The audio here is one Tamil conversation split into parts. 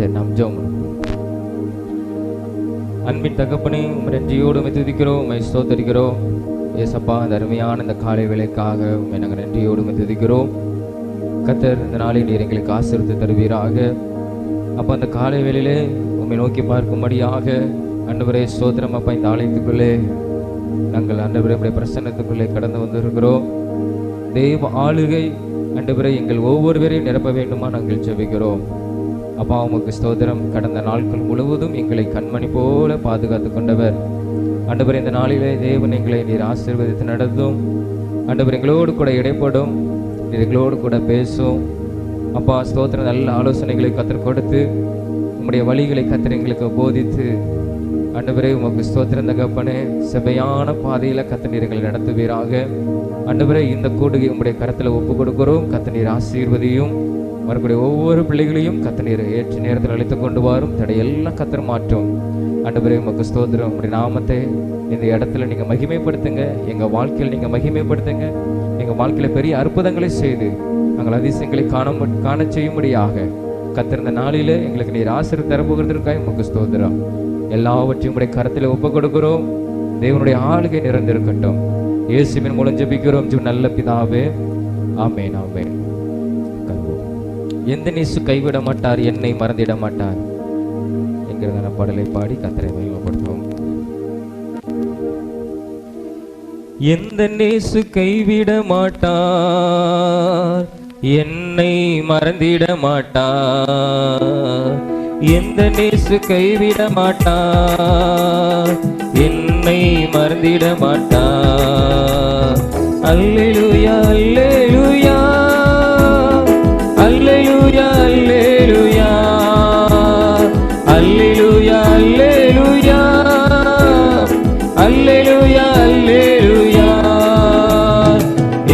சரி, நாம் ஜெபம் பண்ணுவோம். அன்பின் தகப்பனே, உம்மை நன்றியோடு உம்மை துதிக்கிறோம், உம்மை ஸ்தோத்தரிக்கிறோம். ஏசப்பா, இந்த அருமையான இந்த காலை வேளைக்காக உம்மை நாங்கள் நன்றியோடு உம்மை துதிக்கிறோம். கர்த்தர், இந்த நாளை நீர் எங்களுக்கு ஆசீர்வதித்து தருவீராக. அப்போ அந்த காலை வேளையிலே உம்மை நோக்கி பார்க்கும்படியாக ஆண்டவரே ஸ்தோத்திரம். அப்பா, இந்த ஆலயத்துக்குள்ளே நாங்கள் ஆண்டவரே உம்முடைய பிரசன்னத்துக்குள்ளே கடந்து வந்திருக்கிறோம். தெய்வ ஆளுகை ஆண்டவரே எங்கள் ஒவ்வொருவரையும் நிரப்ப வேண்டுமா நாங்கள் ஜெபிக்கிறோம். அப்பா, உமக்கு ஸ்தோத்திரம். கடந்த நாட்கள் முழுவதும் எங்களை கண்மணி போல பாதுகாத்து கொண்டவர் ஆண்டவர். இந்த நாளிலே தேவன் எங்களை நீர் ஆசீர்வதித்து நடத்தும் ஆண்டவர். எங்களோடு கூட இடைப்படும், நீர் எங்களோடு கூட பேசும். அப்பா ஸ்தோத்திரம். நல்ல ஆலோசனைகளை கத்தர் கொடுத்து உம்முடைய வழிகளை கத்தர் எங்களுக்கு போதித்து ஆண்டவரே உமக்கு ஸ்தோத்திரம் தகப்பனே, செவையான பாதையில் கத்த நீர் எங்களை நடத்துவீராக. ஆண்டவரே, இந்த கூடுகை உம்முடைய கரத்தில் ஒப்பு கொடுக்கிறோம். கத்த நீர் ஆசீர்வதியும். வரக்கூடிய ஒவ்வொரு பிள்ளைகளையும் கத்த நீர் ஏற்ற நேரத்தில் அழைத்து கொண்டு வரும். தடையெல்லாம் கத்தர் மாற்றும். ஆண்டவரே உமக்கு ஸ்தோத்திரம். உம்முடைய நாமத்தை இந்த இடத்துல நீங்கள் மகிமைப்படுத்துங்க. எங்கள் வாழ்க்கையில் நீங்கள் மகிமைப்படுத்துங்க. எங்கள் வாழ்க்கையில் பெரிய அற்புதங்களை செய்து நாங்கள் அதிசயங்களை காண செய்யும்படியாக கத்திருந்த நாளில் எங்களுக்கு நீர் ஆசீர்வாதம் தரப்போகிறதற்காக உமக்கு ஸ்தோத்திரம். எல்லாவற்றையும் உடைய கரத்தில் ஒப்பு கொடுக்கிறோம். தேவனுடைய ஆளுகை நிறைந்திருக்கட்டும். இயேசுவின் மூலம் ஜெபிக்கிறோம் நல்ல பிதாவே, ஆமென், ஆமென். எந்த நேசு கைவிட மாட்டார், என்னை மறந்திட மாட்டார் என்கிறதான பாடலை பாடி கர்த்தரை மகிமைப்படுத்துவோம். எந்த நேசு கைவிட மாட்டார், என்னை மறந்திட மாட்டார். எந்த நேசு கைவிட மாட்டார், என்னை மறந்திட மாட்டார். அல்லேலூயா, அல்லேலூயா, அல்லேலூயா, அல்லேலூயா, அல்லேலூயா, அல்லேலூயா, அல்லேலூயா, அல்லேலூயா.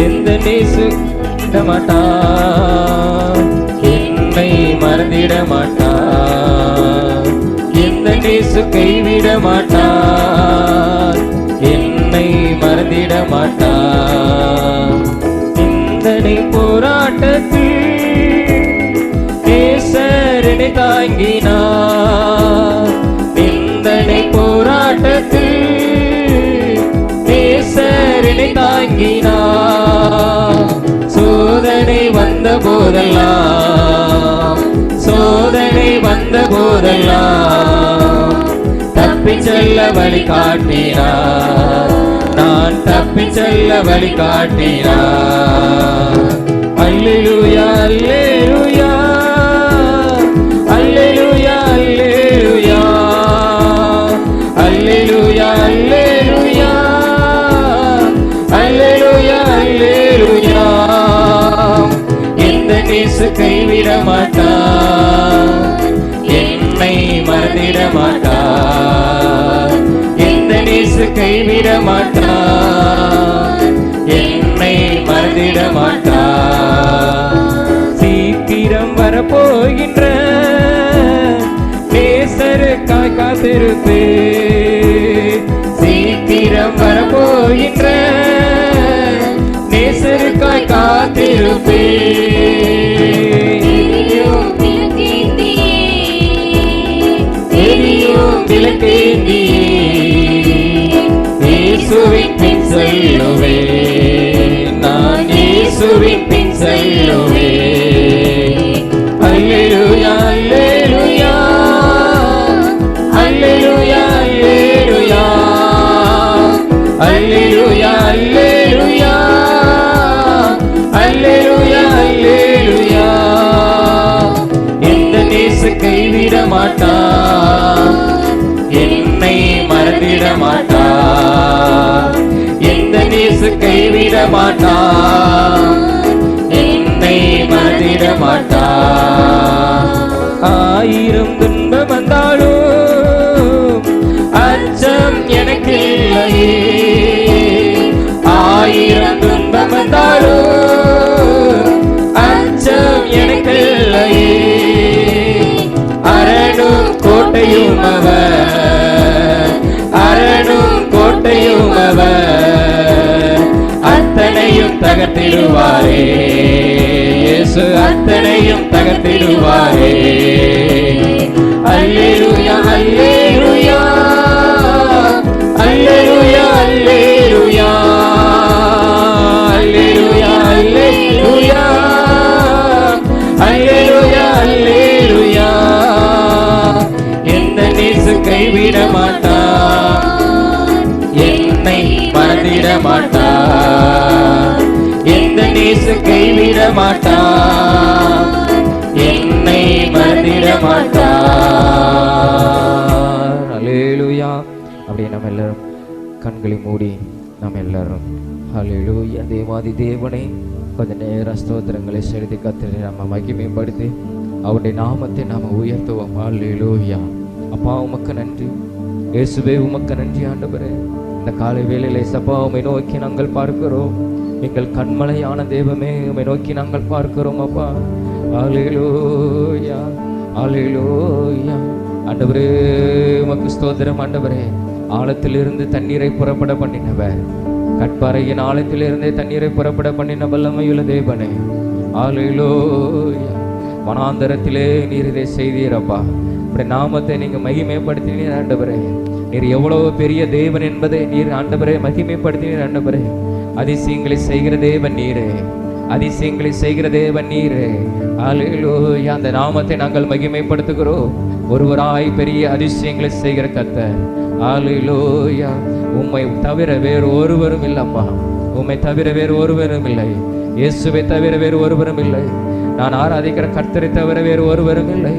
எந்த நேசு விட மாட்டார், என்னை மறந்திட மாட்டார். எந்த நேசு கைவிட மாட்டார், என்னை மறந்திட மாட்டார். சிந்தனை போராட்டத்தில் நேசரனை தாங்கினார். நிந்தனை போராட்டத்தில் நேசரனை தாங்கினார். சோதனை வந்த போதெல்லாம், சோதனை வந்த போதெல்லாம் தப்பி செல்ல வழி காட்டினார். நான் தப்பி செல்ல வழி காட்டினார். அல்லேலூயா, அல்லேலூயா, அல்லேலூயா, அல்லேலூயா, அல்லேலூயா, அல்லேலூயா, அல்லேலூயா, அல்லேலூயா. எந்த நேசு கைவிட மாட்டார், என்னை மறந்திட மாட்டார். எந்த நேசு கைவிட மாட்டார், என்னை மறந்திட மாட்டார். சீக்கிரம் வரப்போகின்ற நேசருக்காய் காத்திருப்பே. சீக்கிரம் வரப்போகின்ற நேசருக்காய் காத்திருப்பே. எரியும் விளக்கேந்தியே இயேசுவின் பின் செல்லுவேன். நான் இயேசுவின் பின் செல்லுவேன். அல்லேலூயா, அல்லேலூயா, அல்லேலூயா, அல்லேலூயா, அல்லேலூயா, அல்லேலூயா, அல்லேலூயா, அல்லேலூயா. எந்த நேசு கைவிட மாட்டார், என்னை மறந்திட மாட்டார். எந்த நேசு கைவிட மாட்டார், என்னை மறந்திட மாட்டார். ஆயிரம் துன்பம் வந்தாலும் அச்சம் எனக்கு இல்லையே. ஆயிரம் துன்பம் வந்தாலும் அச்சம் எனக்கு இல்லையே. அரணும் கோட்டையும் அவர், அரணும் கோட்டையும் அவர். அத்தனையும் தகர்த்திடுவாரே, இயேசு அத்தனையும் தகர்த்திடுவாரே. நேசு கைவிட மாட்டார், என்னை மறந்திட மாட்டார். அல்லேலூயா. அப்படியே நம்ம எல்லாரும் கண்களை மூடி நம்ம எல்லாரும் அல்லேலூயா. தேவாதி தேவனை கொஞ்ச நேரம் ஸ்தோத்திரங்களை செலுத்தி கர்த்தரை நம்ம மகிமைப்படுத்தி அவருடைய நாமத்தை நாம உயர்த்துவோம். அல்லேலூயா. அப்பா உமக்கு நன்றி, இயேசுவே உமக்கு நன்றி ஆண்டவரே. இந்த காலை வேளையிலே சப்பா உம்மை நோக்கி நாங்கள் பார்க்கிறோம். எங்கள் கண்மலையான தெய்வமே உம்மை நோக்கி நாங்கள் பார்க்கிறோம் அப்பா. அல்லேலூயா, அல்லேலூயா. ஆண்டவரே உமக்கு ஸ்தோத்திரம் ஆண்டவரே. ஆழத்திலிருந்து தண்ணீரை புறப்பட பண்ணினவர், கட்பாறையின் ஆழத்திலிருந்தே தண்ணீரை புறப்பட பண்ணின வல்லமையுள்ள தேவனே. அல்லேலூயா. வனாந்தரத்திலே நீர் இதை செய்தீரப்பா. இப்படி நாமத்தை நீங்க மகிமைப்படுத்தினீர் ஆண்டவரே. நீர் எவ்வளவு பெரிய தேவன் என்பதை நீர் ஆண்டவரே மகிமைப்படுத்தினீர் ஆண்டவரே. அதிசயங்களை செய்கிற தேவன் நீரே, அதிசயங்களை செய்கிற தேவன் நீரே. அல்லேலூயா. அந்த நாமத்தை நாங்கள் மகிமைப்படுத்துகிறோம். ஒருவராய் பெரிய அதிசயங்களை செய்கிற கர்த்தர். அல்லேலூயா. உம்மை தவிர வேறு ஒருவரும் இல்லப்பா, உம்மை தவிர வேறு ஒருவரும் இல்லை. இயேசுவை தவிர வேறு ஒருவரும் இல்லை. நான் ஆராதிக்கிற கர்த்தரை தவிர வேறு ஒருவரும் இல்லை.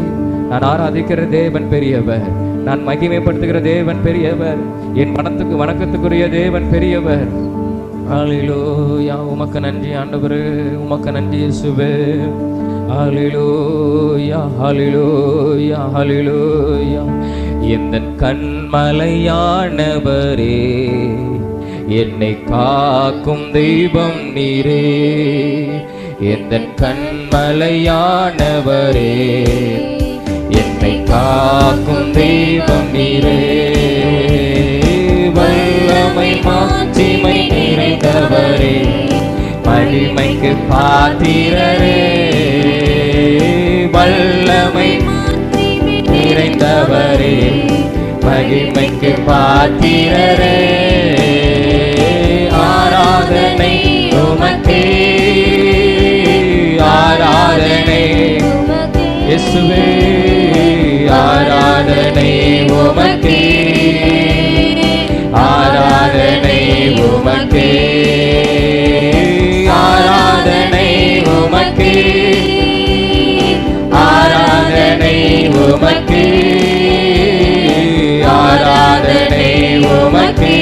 நான் ஆராதிக்கிற தேவன் பெரியவர், நான் மகிமைப்படுத்துகிற தேவன் பெரியவர், என் மனத்துக்கு வணக்கத்துக்குரிய தேவன் பெரியவர். அல்லேலூயா. உமக்கு நன்றி ஆண்டவரே, உமக்கு நன்றி இயேசுவே. அல்லேலூயா, அல்லேலூயா, அல்லேலூயா. எந்தன் கண்மலையானவரே, என்னை காக்கும் தெய்வம் நீரே. எந்தன் கண்மலையானவரே, என்னை காக்கும் தெய்வம் நீரே. வல்லமை மாட்சிமை நிறைந்தவரே, மகிமைக்கு பாத்திரரே. வல்லமை நிறைந்தவரே, மகிமைக்கு பாத்திரரே. ஆராதனை உமக்கே, ஆராதனை இயேசுவே. ஆராதனை உமக்கே, ஆராதனை உமக்கே, ஆராதனை உமக்கே, ஆராதனை உமக்கே, ஆராதனை உமக்கே,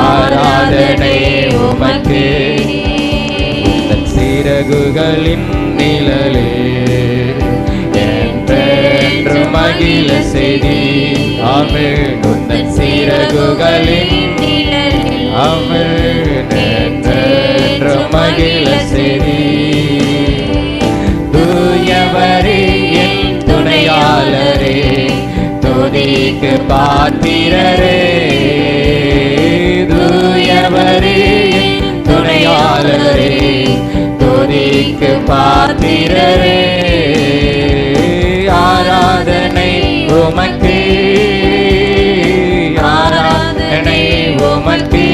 ஆராதனை உமக்கே. உந்தன் சிறகுகளின் நிழலே என்றென்று மகிழ செய்தி. ஆமென். உந்தன் சிறகுகளின் நிழலே ஆமென் என்றென்று மகிழ செய்தி. தூயவரே என் துணையாளரே, துதிக்கு பாத்திரரே. தூயவரே என் துணையாளரே, துதிக்கு பாத்திரரே. ஆராதனை உமக்கே, ஆராதனை உமக்கே,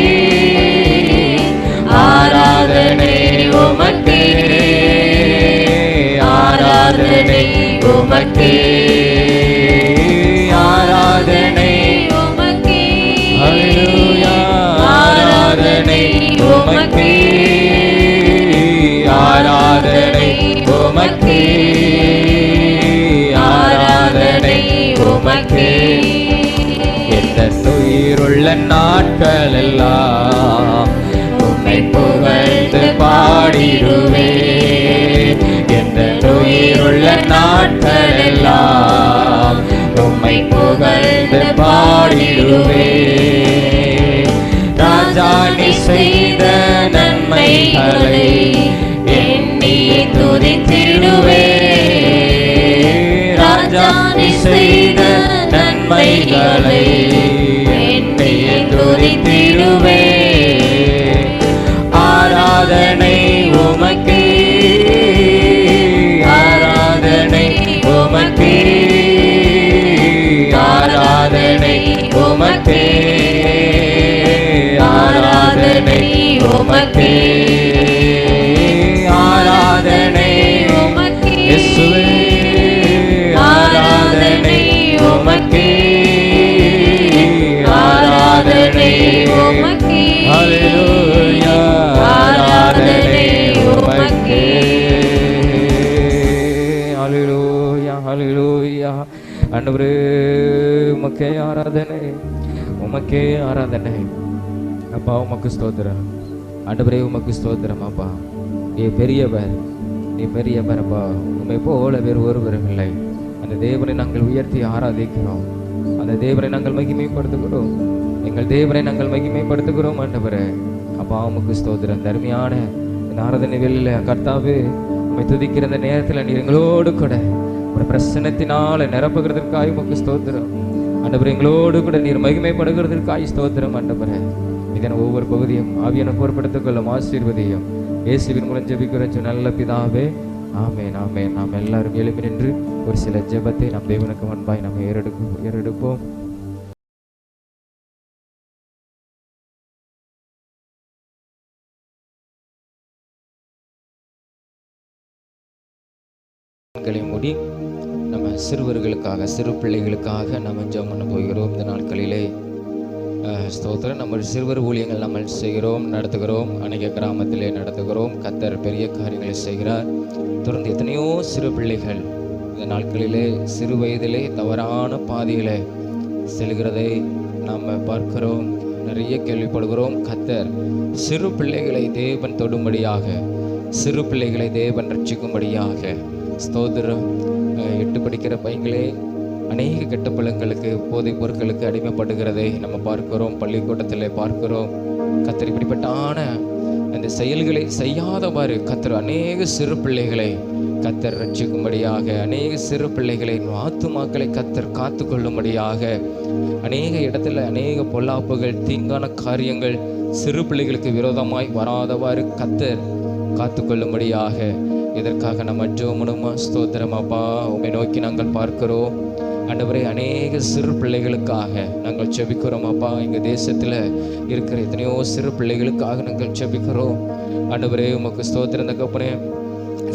ஆராதனை உமக்கே, ஆராதனை உமக்கே, ஆராதனை உமக்கே. அல்லேலூயா. ஆராதனை உமக்கே, ஆராதனை உமக்கே, ஆராதனை உமக்கே. எந்த உயிருள்ள நாட்கள் எல்லாம் உம்மை புகழ்ந்து பாடிடுவே. எந்த உயிருள்ள நாட்கள் எல்லாம் உம்மை புகழ்ந்து பாடிடுவே. ராஜா நீ செய்த நன்மைகளை எண்ணியே துதித்திடுவே. ராஜா நீ செய்த நன்மைகளை எண்ணியே துதித்திடுவே. ஆராதனை உமக்கே, ஆராதனை உமக்கே, ஆராதனை உமக்கே, ஆராதனை உமக்கே, ஆராதனை உமக்கே. இயேசுவே. ஆராதனை உமக்கே, ஆராதனை உமக்கே. அல்லேலூயா. உமக்கே ஆராதனை அப்பா. உமக்கு ஸ்தோத்திரம் ஆண்டவரே, உமக்கு ஸ்தோத்திரம் அப்பா. நீ பெரியவர், நீ பெரியவர் அப்பா. உம்மை போல வேறு ஒருவரும் இல்லை. அந்த தேவனை நாங்கள் உயர்த்தி ஆராதிக்கிறோம். அந்த தேவனை நாங்கள் மகிமைப்படுத்துகிறோம். எங்கள் தேவனை நாங்கள் மகிமைப்படுத்துகிறோம் ஆண்டவரே. அப்பா உமக்கு ஸ்தோத்திரம். தர்மையான இந்த ஆராதனை வேளையில கர்த்தாவே, உம்மை துதிக்கிற இந்த நேரத்தில் நீர் எங்களோடு கூட ஒரு பிரசன்னத்தினால நிரப்புகிறதற்காக உமக்கு ஸ்தோத்திரம் ஆண்டவரே. எங்களோடு கூட நீர் மகிமைப்படுகிறதற்காக ஸ்தோத்திரம் ஆண்டவரே. இதன் ஒவ்வொரு பகுதியும் ஆவியான பொறுப்படுத்திக் கொள்ளும் ஆசீர்வதியும் இயேசுவின் மூலம் ஜெபிக்கிற நல்ல பிதாவே, ஆமென் ஆமென். நாம் எல்லாரும் எழுப்பி நின்று ஒரு சில ஜெபத்தை நம் தேவனுக்கு முன்பாய் நாம் ஏறெடுப்போம். மூடி நம்ம சிறுவர்களுக்காக, சிறு பிள்ளைகளுக்காக நம்ம ஜெபம் பண்ண போகிறோம். இந்த நாட்களிலே ஸ்தோத்திரம். நம்ம சிறுவர் ஊழியங்கள் நம்ம செய்கிறோம், நடத்துகிறோம். அநேக கிராமத்திலே நடத்துகிறோம். கர்த்தர் பெரிய காரியங்களை செய்கிறார். தொடர்ந்து எத்தனையோ சிறு பிள்ளைகள் இந்த நாட்களிலே சிறு வயதிலே தவறான பாதையிலே செல்கிறதை நாம் பார்க்கிறோம், நிறைய கேள்விப்படுகிறோம். கர்த்தர் சிறு பிள்ளைகளை தேவன் தொடும்படியாக, சிறு பிள்ளைகளை தேவன் ரட்சிக்கும்படியாக ஸ்தோத்திரம். 8 படிக்கிற பையங்களே அநேக கெட்ட பழங்களுக்கு, போதைப் பொருட்களுக்கு அடிமைப்படுகிறதை நம்ம பார்க்கிறோம், பள்ளிக்கூடத்தில் பார்க்கிறோம். கர்த்தர் இப்படிப்பட்டான அந்த செயல்களை செய்யாதவாறு கர்த்தர் அநேக சிறு பிள்ளைகளை கர்த்தர் ரட்சிக்கும்படியாக, அநேக சிறு பிள்ளைகளை, ஆத்துமாக்களை கர்த்தர் காத்து கொள்ளும்படியாக, அநேக இடத்துல அநேக பொல்லாப்புகள், தீங்கான காரியங்கள் சிறு பிள்ளைகளுக்கு விரோதமாய் வராதவாறு கர்த்தர் காத்து கொள்ளும்படியாக இதற்காக நம்ம ஜெபமுமா. ஸ்தோத்திரம் அப்பா, உம்மை நோக்கி நாங்கள் பார்க்கிறோம் ஆண்டவரே. அநேக சிறு பிள்ளைகளுக்காக நாங்கள் ஜெபிக்கிறோம் அப்பா. எங்கள் தேசத்தில் இருக்கிற எத்தனையோ சிறு பிள்ளைகளுக்காக நாங்கள் ஜெபிக்கிறோம் ஆண்டவரே. உமக்கு ஸ்தோத்திரம் தகப்பனே.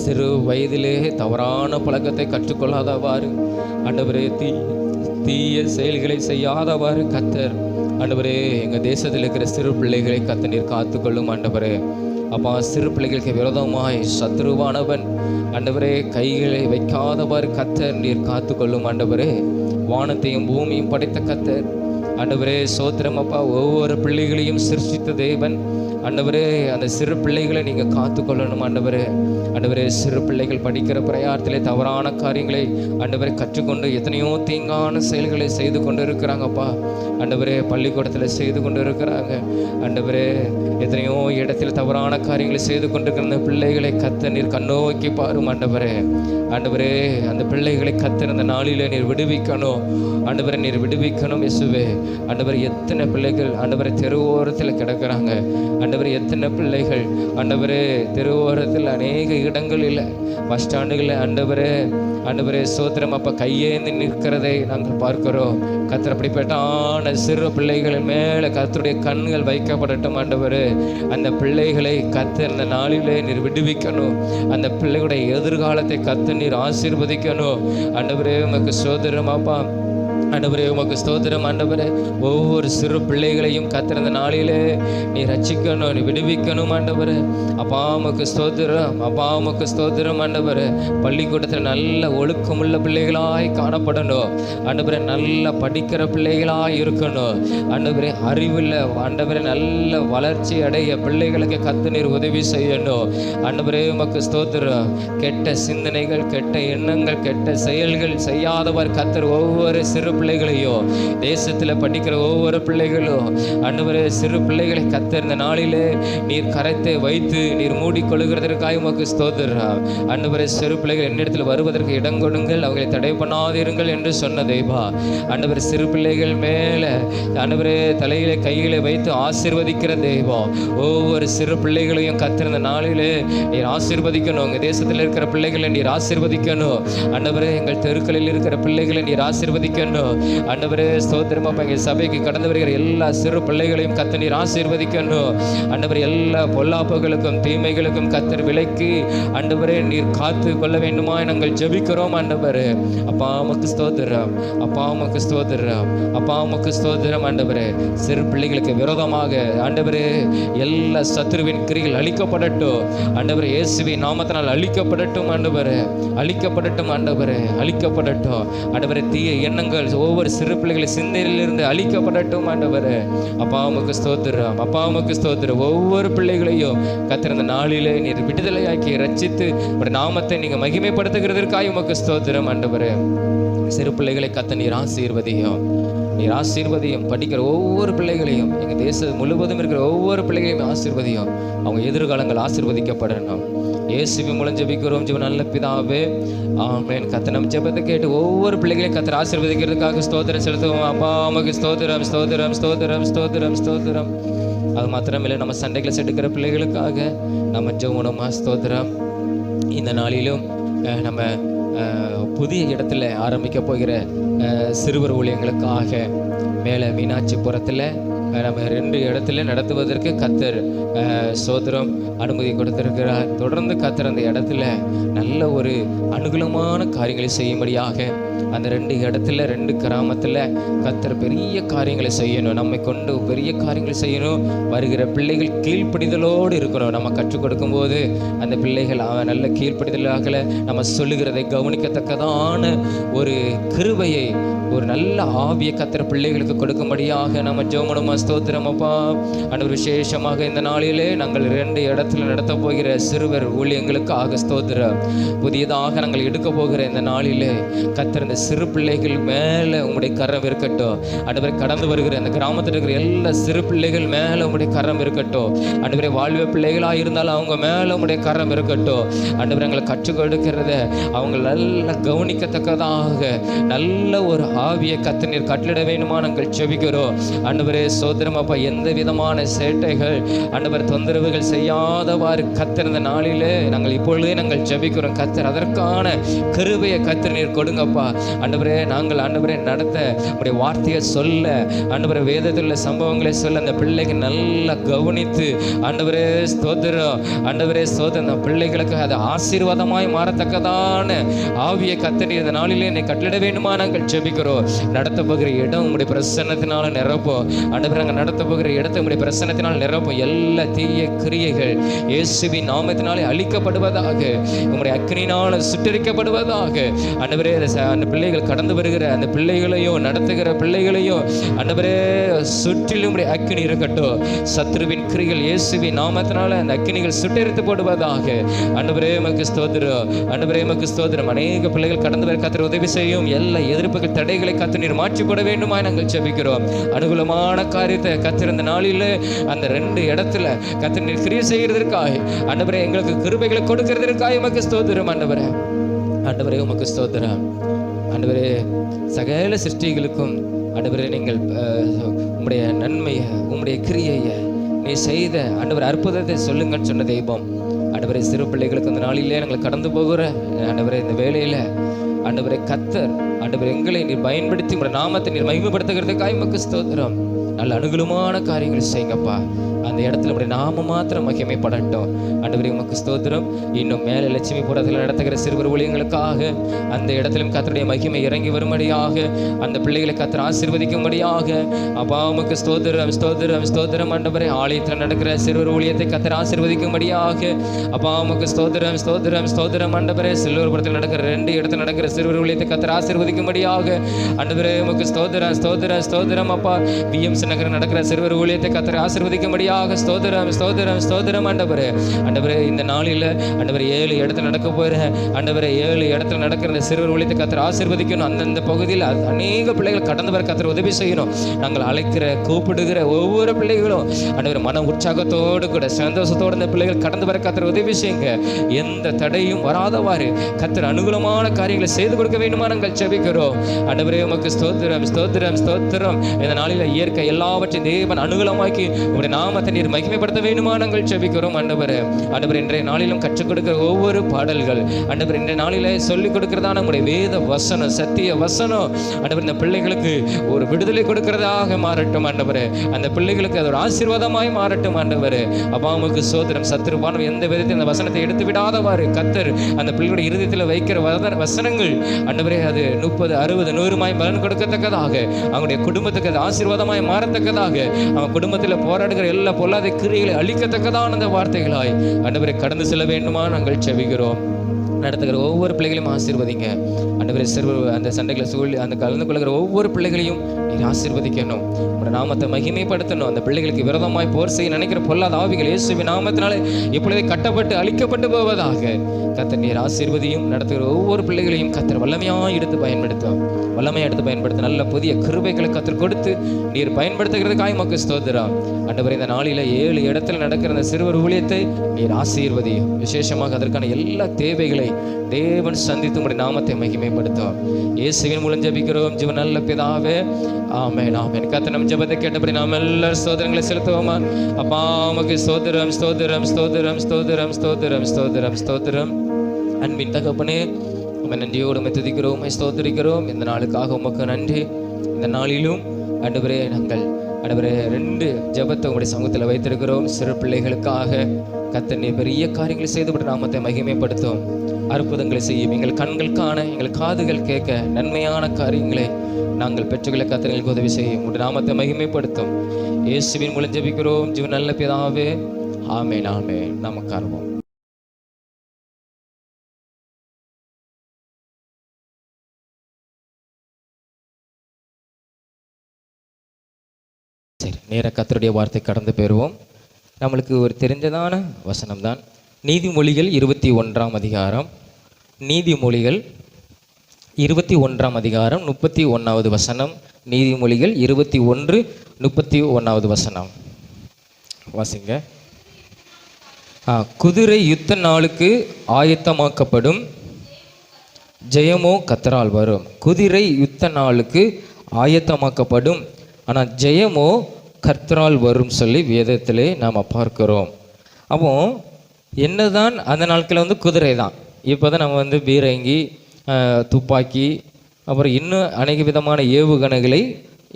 சிறு வயதிலே தவறான பழக்கத்தை கற்றுக்கொள்ளாதவாறு ஆண்டவரே, தீய செயல்களை செய்யாதவாறு கர்த்தர் ஆண்டவரே எங்கள் தேசத்தில் இருக்கிற சிறு பிள்ளைகளை கர்த்தர் நீர் காத்துக்கொள்ளும் ஆண்டவரே. அப்பா, சிறு பிள்ளைகளுக்கு விரோதமாய் சத்ருவானவன் ஆண்டவரே கைகளை வைக்காதவாறு கர்த்தர் நீர் காத்து கொள்ளும் ஆண்டவரே. வானத்தையும் பூமியும் படைத்த கர்த்தர் ஆண்டவரே சோத்திரம் அப்பா. ஒவ்வொரு பிள்ளைகளையும் சிருஷ்டித்த தேவன் ஆண்டவரே, அந்த சிறு பிள்ளைகளை நீங்கள் காத்து கொள்ளணும் ஆண்டவரே. ஆண்டவரே, சிறு பிள்ளைகள் படிக்கிற பிரயாரத்திலே தவறான காரியங்களை ஆண்டவரை கற்றுக்கொண்டு எத்தனையோ தீங்கான செயல்களை செய்து கொண்டு இருக்கிறாங்கப்பா ஆண்டவரே. பள்ளிக்கூடத்தில் செய்து கொண்டு இருக்கிறாங்க ஆண்டவரே. எத்தனையோ இடத்தில் தவறான காரியங்களை செய்து கொண்டிருக்கிற அந்த பிள்ளைகளை கர்த்தர் நீர் கண்ணோக்கி பாரும் ஆண்டவரே. ஆண்டவரே, அந்த பிள்ளைகளை கர்த்தர் அந்த நாளிலே நீர் விடுவிக்கணும் ஆண்டவரை, நீர் விடுவிக்கணும் இயேசுவே. ஆண்டவரை, எத்தனை பிள்ளைகள் ஆண்டவரை தெருவோரத்தில் கிடக்கிறாங்க ஆண்டவரே. எத்தனை பிள்ளைகள் ஆண்டவரே தெருவோரத்தில், அநேக இடங்களில், பஸ் ஸ்டாண்டுகளில் ஆண்டவரே சோத்திரம் அப்பா கையேந்து நிற்கிறதை நாங்கள் பார்க்கிறோம். கர்த்தர் அப்படிப்பட்டான சிறு பிள்ளைகள் மேலே கர்த்தருடைய கண்கள் வைக்கப்படட்டும் ஆண்டவரே. அந்த பிள்ளைகளை கர்த்தர் இந்த நாளிலே நீர் விடுவிக்கணும். அந்த பிள்ளைகளுடைய எதிர்காலத்தை கர்த்தர் நீர் ஆசீர்வதிக்கணும் ஆண்டவரே. உமக்கு சோதரம் அப்பா ஆண்டவரே, உமக்கு ஸ்தோத்திரம் ஆண்டவரே. ஒவ்வொரு சிறு பிள்ளைகளையும் கர்த்தர் இந்த நாளிலே நீ ரட்சிக்கணும், நீ விடுவிக்கணும் ஆண்டவரே. அப்பா உமக்கு ஸ்தோத்திரம், அப்பா உமக்கு ஸ்தோத்திரம் ஆண்டவரே. பள்ளிக்கூடத்தில் நல்ல ஒழுக்கமுள்ள பிள்ளைகளாய் காணப்படணும் ஆண்டவரே. நல்ல படிக்கிற பிள்ளைகளாய் இருக்கணும் ஆண்டவரே. அறிவில் ஆண்டவரே நல்ல வளர்ச்சி அடைய பிள்ளைகளுக்கு கர்த்தர் நீர் உதவி செய்யணும் ஆண்டவரே. உமக்கு ஸ்தோத்திரம். கெட்ட சிந்தனைகள், கெட்ட எண்ணங்கள், கெட்ட செயல்கள் செய்யாதவர் கர்த்தர் ஒவ்வொரு சிறு பிள்ளைகளையும், தேசத்தில் படிக்கிற ஒவ்வொரு பிள்ளைகளும் ஆண்டவரே, சிறு பிள்ளைகளை கர்த்தர் இந்த நாளிலே நீர் கரைத்தை வைத்து நீர் மூடிக்கொள்ளுகிறதற்காக உமக்கு ஸ்தோத்திரம் ஆண்டவரே. சிறு பிள்ளைகள் என்னிடத்தில் வருவதற்கு இடம் கொடுங்கள், அவர்களை தடை பண்ணாதீர்கள் என்று சொன்ன தெய்வா ஆண்டவரே. சிறு பிள்ளைகள் மேலே ஆண்டவரே தலையிலே கைகளை வைத்து ஆசீர்வதிக்கிற தெய்வம். ஒவ்வொரு சிறு பிள்ளைகளையும் கர்த்தர் இந்த நாளிலே நீர் ஆசீர்வதிக்கணும். உங்கள் தேசத்தில் இருக்கிற பிள்ளைகளை நீர் ஆசீர்வதிக்கணும் ஆண்டவரே. எங்கள் தெருக்களில் இருக்கிற பிள்ளைகளை நீர் ஆசீர்வதிக்கணும் ஆண்டவரே. ஸ்தோத்திரம் அப்பா. எங்கள் சபைக்கு கடந்து வருகிற எல்லா சிறு பிள்ளைகளையும் கர்த்தர் நீர் ஆசீர்வதிக்கணும் ஆண்டவரே. எல்லா பொல்லாப்புகளுக்கும் தீமைகளுக்கும் கர்த்தர் விலக்கி ஆண்டவரே நீர் காத்து கொள்ள வேண்டுமா நாங்கள் ஜெபிக்கிறோம் ஆண்டவரே. அப்பா உமக்கு ஸ்தோத்திரம், அப்பா உமக்கு ஸ்தோத்திரம், அப்பா உமக்கு ஸ்தோத்திரம் ஆண்டவரே. சிறு பிள்ளைகளுக்கு விரோதமாக ஆண்டவரே எல்லா சத்துருவின் கிரிகள் அழிக்கப்படட்டும் ஆண்டவரே. இயேசுவின் நாமத்தினால் அழிக்கப்படட்டும் ஆண்டவரே, அழிக்கப்படட்டும் ஆண்டவரே, அழிக்கப்படட்டும் ஆண்டவரே. தீய எண்ணங்கள் ஒவ்வொரு சிறு பிள்ளைகளை சிந்தையிலிருந்து அழிக்கப்படட்டும் ஆண்டவரே. அப்பா உமக்கு ஸ்தோத்திரம், அப்பா உமக்கு ஸ்தோத்திரம். ஒவ்வொரு பிள்ளைகளையும் கர்த்தர் இந்த நாளிலே நீர் விடுதலையாக்கி ரட்சித்து ஒரு நாமத்தை நீங்க மகிமைப்படுத்துகிறதற்காக உமக்கு ஸ்தோத்திரம் ஆண்டவரே. சிறு பிள்ளைகளை கர்த்தர் நீர் ஆசீர்வதியும், நீர் ஆசீர்வதியும். படிக்கிற ஒவ்வொரு பிள்ளைகளையும், எங்கள் தேசம் முழுவதும் இருக்கிற ஒவ்வொரு பிள்ளைகளையும் ஆசீர்வதியும். அவங்க எதிர்காலங்கள் ஆசீர்வதிக்கப்படணும். இயேசுவின் மூலம் ஜெபிக்கிறோம் ஜீவ நல்ல பிதாவே, ஆமென். கர்த்தர் நம் ஜெபத்தை கேட்டு ஒவ்வொரு பிள்ளைகளையும் கர்த்தர் ஆசீர்வதிக்கிறதுக்காக ஸ்தோத்திரம் செலுத்துவோம். அப்பா உமக்கு ஸ்தோத்திரம், ஸ்தோத்திரம், ஸ்தோத்திரம், ஸ்தோத்திரம், ஸ்தோத்திரம். அது மாத்திரமில்லை, நம்ம சண்டைகளை செடுக்கிற பிள்ளைகளுக்காக நம்ம ஜெபமா ஸ்தோத்திரம். இந்த நாளிலும் நம்ம புதிய இடத்துல ஆரம்பிக்க போகிற சிறுவர் ஊழியங்களுக்காக மேலே மீனாட்சிபுரத்தில் நம்ம 2 இடத்துல நடத்துவதற்கு கர்த்தர் சோதரம் அனுமதி கொடுத்திருக்கிறார். தொடர்ந்து கர்த்தர் அந்த இடத்துல நல்ல ஒரு அனுகூலமான காரியங்களை செய்யும்படியாக அந்த 2 இடத்துல 2 கிராமத்தில் கர்த்தர் பெரிய காரியங்களை செய்யணும். நம்மை கொண்டு பெரிய காரியங்களை செய்யணும். வருகிற பிள்ளைகள் கீழ்ப்படிதலோடு இருக்கணும். நம்ம கற்றுக் கொடுக்கும் போது அந்த பிள்ளைகள் நல்ல கீழ்ப்படிதலாக நம்ம சொல்லுகிறதை கவனிக்கத்தக்கதான ஒரு கிருபையை, ஒரு நல்ல ஆவிய கர்த்தர் பிள்ளைகளுக்கு கொடுக்கும்படியாக நம்ம ஜெபமா ஸ்தோத்திரம். அப்பா ஆண்டவர், விசேஷமாக இந்த நாளிலே நாங்கள் 2 இடத்துல நடத்த போகிற சிறுவர் ஊழியங்களுக்காக ஸ்தோத்திரம். புதியதாக நாங்கள் எடுக்க போகிற இந்த நாளிலே கர்த்தர் இந்த சிறு பிள்ளைகள் மேலே உங்களுடைய கரம் இருக்கட்டும். ஆண்டவரே, கடந்து வருகிற அந்த கிராமத்தில் இருக்கிற எல்லா சிறு பிள்ளைகள் மேலே உங்களுடைய கரம் இருக்கட்டும். ஆண்டவரே, வாழ்வு பிள்ளைகளாக இருந்தாலும் அவங்க மேலே உங்களுடைய கரம் இருக்கட்டும். ஆண்டவரே, எங்களை கற்றுக் கொடுக்கிறத அவங்க நல்லா கவனிக்கத்தக்கதாக நல்ல ஒரு ஆவியை கர்த்தர் நீர் கட்டளிட வேண்டுமா நாங்கள் ஜெபிக்கிறோம். ஆண்டவரே சோதரம் அப்பா, எந்த விதமான சேட்டைகள் ஆண்டவர் தொந்தரவுகள் செய்யாதவாறு கர்த்தர் இந்த நாளிலே நாங்கள் இப்பொழுதே நாங்கள் ஜெபிக்கிறோம். கர்த்தர் அதற்கான கிருபையை கர்த்தர் நீர் கொடுங்கப்பா. ஆண்டவரே, நாங்கள் ஆண்டவரே நடத்த உடைய வார்த்தையை சொல்ல, ஆண்டவரே வேதத்தில் உள்ள சம்பவங்களை சொல்ல அந்த பிள்ளைகள் நல்லா கவனித்து ஆண்டவரே ஸ்தோத்திரம், ஆண்டவரே ஸ்தோத்திரம், அந்த பிள்ளைகளுக்கு அது ஆசீர்வாதமாய் மாறத்தக்கதான ஆவியை கர்த்தர் நீர் இந்த நாளிலே என்னை கட்டளிட வேண்டுமா நாங்கள் ஜெபிக்கிறோம். நடத்த போகிற இடம் உங்களுடைய பிரசன்னத்தினால நிரப்போம். ஆண்டவரே, நாங்கள் நடத்த போகிற இடத்தை உங்களுடைய பிரசன்னத்தினால் நிரப்போம். எல்லா தீய கிரியைகள் இயேசுவின் நாமத்தினாலே அழிக்கப்படுவதாக, உங்களுடைய அக்கினியினால் சுட்டரிக்கப்படுவதாக. ஆண்டவரே, அந்த பிள்ளைகள் கடந்து வருகிற அந்த பிள்ளைகளையும் நடத்துகிற பிள்ளைகளையும் ஆண்டவரே சுற்றிலும் உங்களுடைய அக்கினி இருக்கட்டும். சத்ருவின் கிரிகள் இயேசுவின் நாமத்தினால அந்த அக்கினிகள் சுட்டரித்து போடுவதாக. ஆண்டவரே உமக்கு ஸ்தோத்திரம், ஆண்டவரே உமக்கு ஸ்தோத்திரம். அநேக பிள்ளைகள் கடந்து வர கர்த்தர் உதவி செய்யும். எல்லா எதிர்ப்புகள் தடைகளை கர்த்தர் நீர் மாற்றி போட வேண்டுமா நாங்கள் ஜெபிக்கிறோம். அனுகூலமான காரியத்தை கர்த்தர் இந்த நாளில் அந்த 2 இடத்துல கர்த்தர் நீர் கிரியை செய்கிறதற்காக ஆண்டவரே எங்களுக்கு கிருபைகளை கொடுக்கிறதற்காக உமக்கு ஸ்தோத்திரம். ஆண்டவரே, ஆண்டவரே உமக்கு ஸ்தோத்திரம். ஆண்டவரே, சகல சிருஷ்டிகளுக்கும் ஆண்டவரே நீங்கள் உம்முடைய நன்மையை, உம்முடைய கிரியையை, நீ செய்த ஆண்டவர் அற்புதத்தை சொல்லுங்கன்னு சொன்ன தெய்வம். ஆண்டவரே, சிறு பிள்ளைகளுக்கு இந்த நாளிலே நாங்கள் கடந்து போகிற ஆண்டவரே இந்த வேலையில் ஆண்டவரே கர்த்தர் ஆண்டவரே எங்களை நீர் பயன்படுத்தி உங்களுடைய நாமத்தை நீர் மகிமைப்படுத்துகிறதுக்காக உமக்கு ஸ்தோத்திரம். நல்ல அனுகூலமான காரியங்களை செய்யுங்கப்பா. அந்த இடத்துல உடைய நாம மாத்திரம் மகிமைப்படட்டும். ஆண்டவரே உமக்கு ஸ்தோத்திரம். இன்னும் மேலே லட்சுமிபுரத்தில் நடத்துகிற சிறுவர் ஊழியங்களுக்காக அந்த இடத்திலும் கர்த்தருடைய மகிமை இறங்கி வரும்படியாக, அந்த பிள்ளைகளை கர்த்தர் ஆசீர்வதிக்கும்படியாக அப்பா உமக்கு ஸ்தோத்திரம், ஸ்தோத்திரம், ஸ்தோத்திரம். ஆண்டவரே, ஆலயத்தில் நடக்கிற சிறுவர் ஊழியத்தை கர்த்தர் ஆசீர்வதிக்கும்படியாக அப்பா உமக்கு ஸ்தோத்திரம், ஸ்தோத்திரம், ஸ்தோத்திரம். ஆண்டவரே, சில்வர்புரத்தில் நடக்கிற 2 இடத்துல நடக்கிற சிறுவர் ஊழியத்தை கர்த்தர் ஆசீர்வதிக்கும்படியாக ஆண்டவரே உமக்கு ஸ்தோத்திரம், ஸ்தோத்திரம், ஸ்தோத்திரம். அப்பா பிஎம்சி நகரில் நடக்கிற சிறுவர் ஊழியத்தை கர்த்தர் ஆசீர்வதிக்கும்படியாக ஸ்தோத்திரம், ஸ்தோத்திரம், ஸ்தோத்திரம். ஆண்டவரே, ஆண்டவரே இந்த நாளில் ஆண்டவரே 7 இடத்துல நடக்க போகிற ஆண்டவரே 7 இடத்துல நடக்கிற இந்த சிறுவர் ஊழியத்தை கர்த்தர் ஆசீர்வதிக்கணும். அந்தந்த பகுதியில் அநேக பிள்ளைகள் கடந்து வர கர்த்தர் உதவி செய்யணும். நாங்கள் அழைக்கிற கூப்பிடுகிற ஒவ்வொரு பிள்ளைகளும் ஆண்டவரே மன உற்சாகத்தோடு கூட சந்தோஷத்தோடு இந்த பிள்ளைகள் கடந்து வர கர்த்தர் உதவி செய்யுங்க. எந்த தடையும் வராதவாறு கர்த்தர் அனுகூலமான காரியங்களை செய்து கொடுக்க வேண்டுமா நாங்கள் ஜெபிக்கிறோம். ஆண்டவரே உமக்கு ஸ்தோத்திரம், ஸ்தோத்திரம், ஸ்தோத்திரம். இந்த நாளில் இயற்கை எல்லாவற்றையும் தேவன் அனுகூலமாக்கி உங்களுடைய நாமத்தை நீர் மகிமைப்படுத்த வேண்டுமா நாங்கள் ஜெபிக்கிறோம். ஆண்டவரே, ஆண்டவரே இன்றைய நாளிலும் கற்றுக் கொடுக்கிற ஒவ்வொரு பாடல்கள் ஆண்டவர் இன்றைய நாளிலே சொல்லிக் கொடுக்கிறதான உங்களுடைய வேத வசனம், சத்திய வசனம் ஆண்டவர் இந்த பிள்ளைகளுக்கு ஒரு விடுதலை கொடுக்கிறதாக மாறட்டும். ஆண்டவரே, அந்த பிள்ளைகளுக்கு அது ஒரு ஆசீர்வாதமாய் மாறட்டும். ஆண்டவரே, அப்பாவுக்கு சோதரம் சத்துருவான எந்த விதத்தில் அந்த வசனத்தை எடுத்து விடாதவாறு கர்த்தர் அந்த பிள்ளைகளுடைய இருதயத்தில் வைக்கிற வசனங்கள் ஆண்டவரே அது 30, 60, 100 பலன் கொடுக்கத்தக்கதாக, அவங்களுடைய குடும்பத்துக்கு அது ஆசீர்வாதமாய் மாறத்தக்கதாக, அவன் குடும்பத்தில் போராடுகிற எல்லா பொல்லாத கிரியைகளை அழிக்கத்தக்கதான அந்த வார்த்தைகளாய் ஆண்டவரை கடந்து செல்ல வேண்டுமா நாங்கள் ஜெபிக்கிறோம். நடத்துகிற ஒவ்வொரு பிள்ளைகளையும் ஆசீர்வதிங்க ஆண்டவரே. அந்த சண்டைகளை அந்த கலந்து கொள்கிற ஒவ்வொரு பிள்ளைகளையும் நீர் ஆசீர்வதிக்கணும். உங்களோட நாமத்தை மகிமைப்படுத்தணும். அந்த பிள்ளைகளுக்கு விரோதமாய் போர் செய்ய நினைக்கிற பொல்லாத ஆவிகள் இயேசுவின் நாமத்தினாலே இப்பொழுதே கட்டப்பட்டு அழிக்கப்பட்டு போவதாக. கர்த்தர் நீர் ஆசீர்வதியும். நடத்துகிற ஒவ்வொரு பிள்ளைகளையும் கர்த்தர் வல்லமையாக எடுத்து பயன்படுத்தும். வல்லமையாக எடுத்து பயன்படுத்த நல்ல புதிய கிருபைகளை கர்த்தர் கொடுத்து நீர் பயன்படுத்துகிறதுக்காக உமக்கு ஸ்தோத்திரம் ஆண்டவரே. இந்த நாளில் 7 இடத்துல நடக்கிற அந்த சிறுவர் ஊழியத்தை நீர் ஆசீர்வதியும். விசேஷமாக அதற்கான எல்லா தேவைகளை தேவன் சந்தித்து உங்களுடைய நாமத்தை மகிமைப்படுத்தும். இயேசுவின் மூலம் ஜெபிக்கிறோம் ஜீவன் நல்ல பிதாவே, ஆமென் ஆமென். கர்த்தர் நம் ஜெபத்தை கேட்டபடி நாம் எல்லாரும் ஸ்தோத்திரங்களை செலுத்துவோமா? அப்பா உமக்கு ஸ்தோத்திரம் ஸ்தோத்திரம் ஸ்தோத்திரம் ஸ்தோத்திரம் ஸ்தோத்திரம் ஸ்தோத்திரம் ஸ்தோத்திரம். அன்பின் தகப்பனே, உம்மை நன்றியோடு உம்மை துதிக்கிறோம், உம்மை ஸ்தோத்திரிக்கிறோம். இந்த நாளுக்காக உமக்கு நன்றி. இந்த நாளிலும் ஆண்டவரே நாங்கள் ஆண்டவரே 2 ஜெபத்தை உங்களுடைய சமூகத்தில் வைத்திருக்கிறோம். சிறு பிள்ளைகளுக்காக கர்த்தர் நீர் பெரிய காரியங்களை செய்துவிட்டு நாமத்தை மகிமைப்படுத்தும். அற்புதங்களை செய்யும். எங்கள் கண்கள் காண, எங்கள் காதுகள் கேட்க நன்மையான காரியங்களை நாங்கள் பெற்றுக்கொள்ள கர்த்தர் எங்களுக்கு உதவி செய்யும். உங்களுடைய நாமத்தை மகிமைப்படுத்தும். இயேசுவின் மூலம் ஜெபிக்கிறோம் ஜீவன் நல்ல பிதாவே, ஆமென் ஆமென். நாம் உட்காருவோம். சரி, நேர கர்த்தருடைய வார்த்தை கடந்து பெறுவோம். நம்மளுக்கு ஒரு தெரிஞ்சதான வசனம்தான் நீதிமொழிகள் 21ஆம் அதிகாரம். நீதிமொழிகள் 21ஆம் அதிகாரம் 31வது வசனம். நீதிமொழிகள் 21 31வது வசனம் வாசிங்க. குதிரை யுத்த நாளுக்கு ஆயத்தமாக்கப்படும், ஜெயமோ கர்த்தரால் வரும். குதிரை யுத்த நாளுக்கு ஆயத்தமாக்கப்படும், ஆனால் ஜெயமோ கர்த்தரால் வரும் சொல்லி வேதத்திலே நாம் பார்க்கிறோம். அப்போ என்னதான் அந்த நாட்களில் குதிரை தான். இப்போ தான் நம்ம பீரங்கி, துப்பாக்கி, அப்புறம் இன்னும் அநேக விதமான ஏவுகணைகளை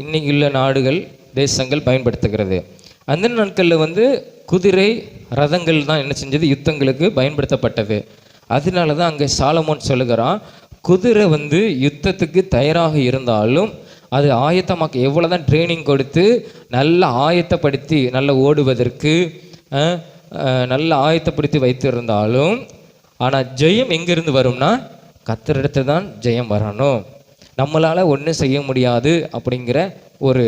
இன்னைக்கு உள்ள நாடுகள் தேசங்கள் பயன்படுத்துகிறது. அந்த நாட்களில் குதிரை ரதங்கள் தான் என்ன செஞ்சது, யுத்தங்களுக்கு பயன்படுத்தப்பட்டது. அதனால தான் அங்கே சாலமோன் சொல்லுகிறான், குதிரை யுத்தத்துக்கு தயாராக இருந்தாலும் அது ஆயத்தமாக்க எவ்வளோ தான் ட்ரைனிங் கொடுத்து நல்லா ஆயத்தப்படுத்தி நல்லா ஓடுவதற்கு நல்லா ஆயத்தப்படுத்தி வைத்திருந்தாலும், ஆனால் ஜெயம் எங்கேருந்து வரும்னா கர்த்தரிடத்து தான் ஜெயம் வரணும். நம்மளால் ஒன்றும் செய்ய முடியாது அப்படிங்கிற ஒரு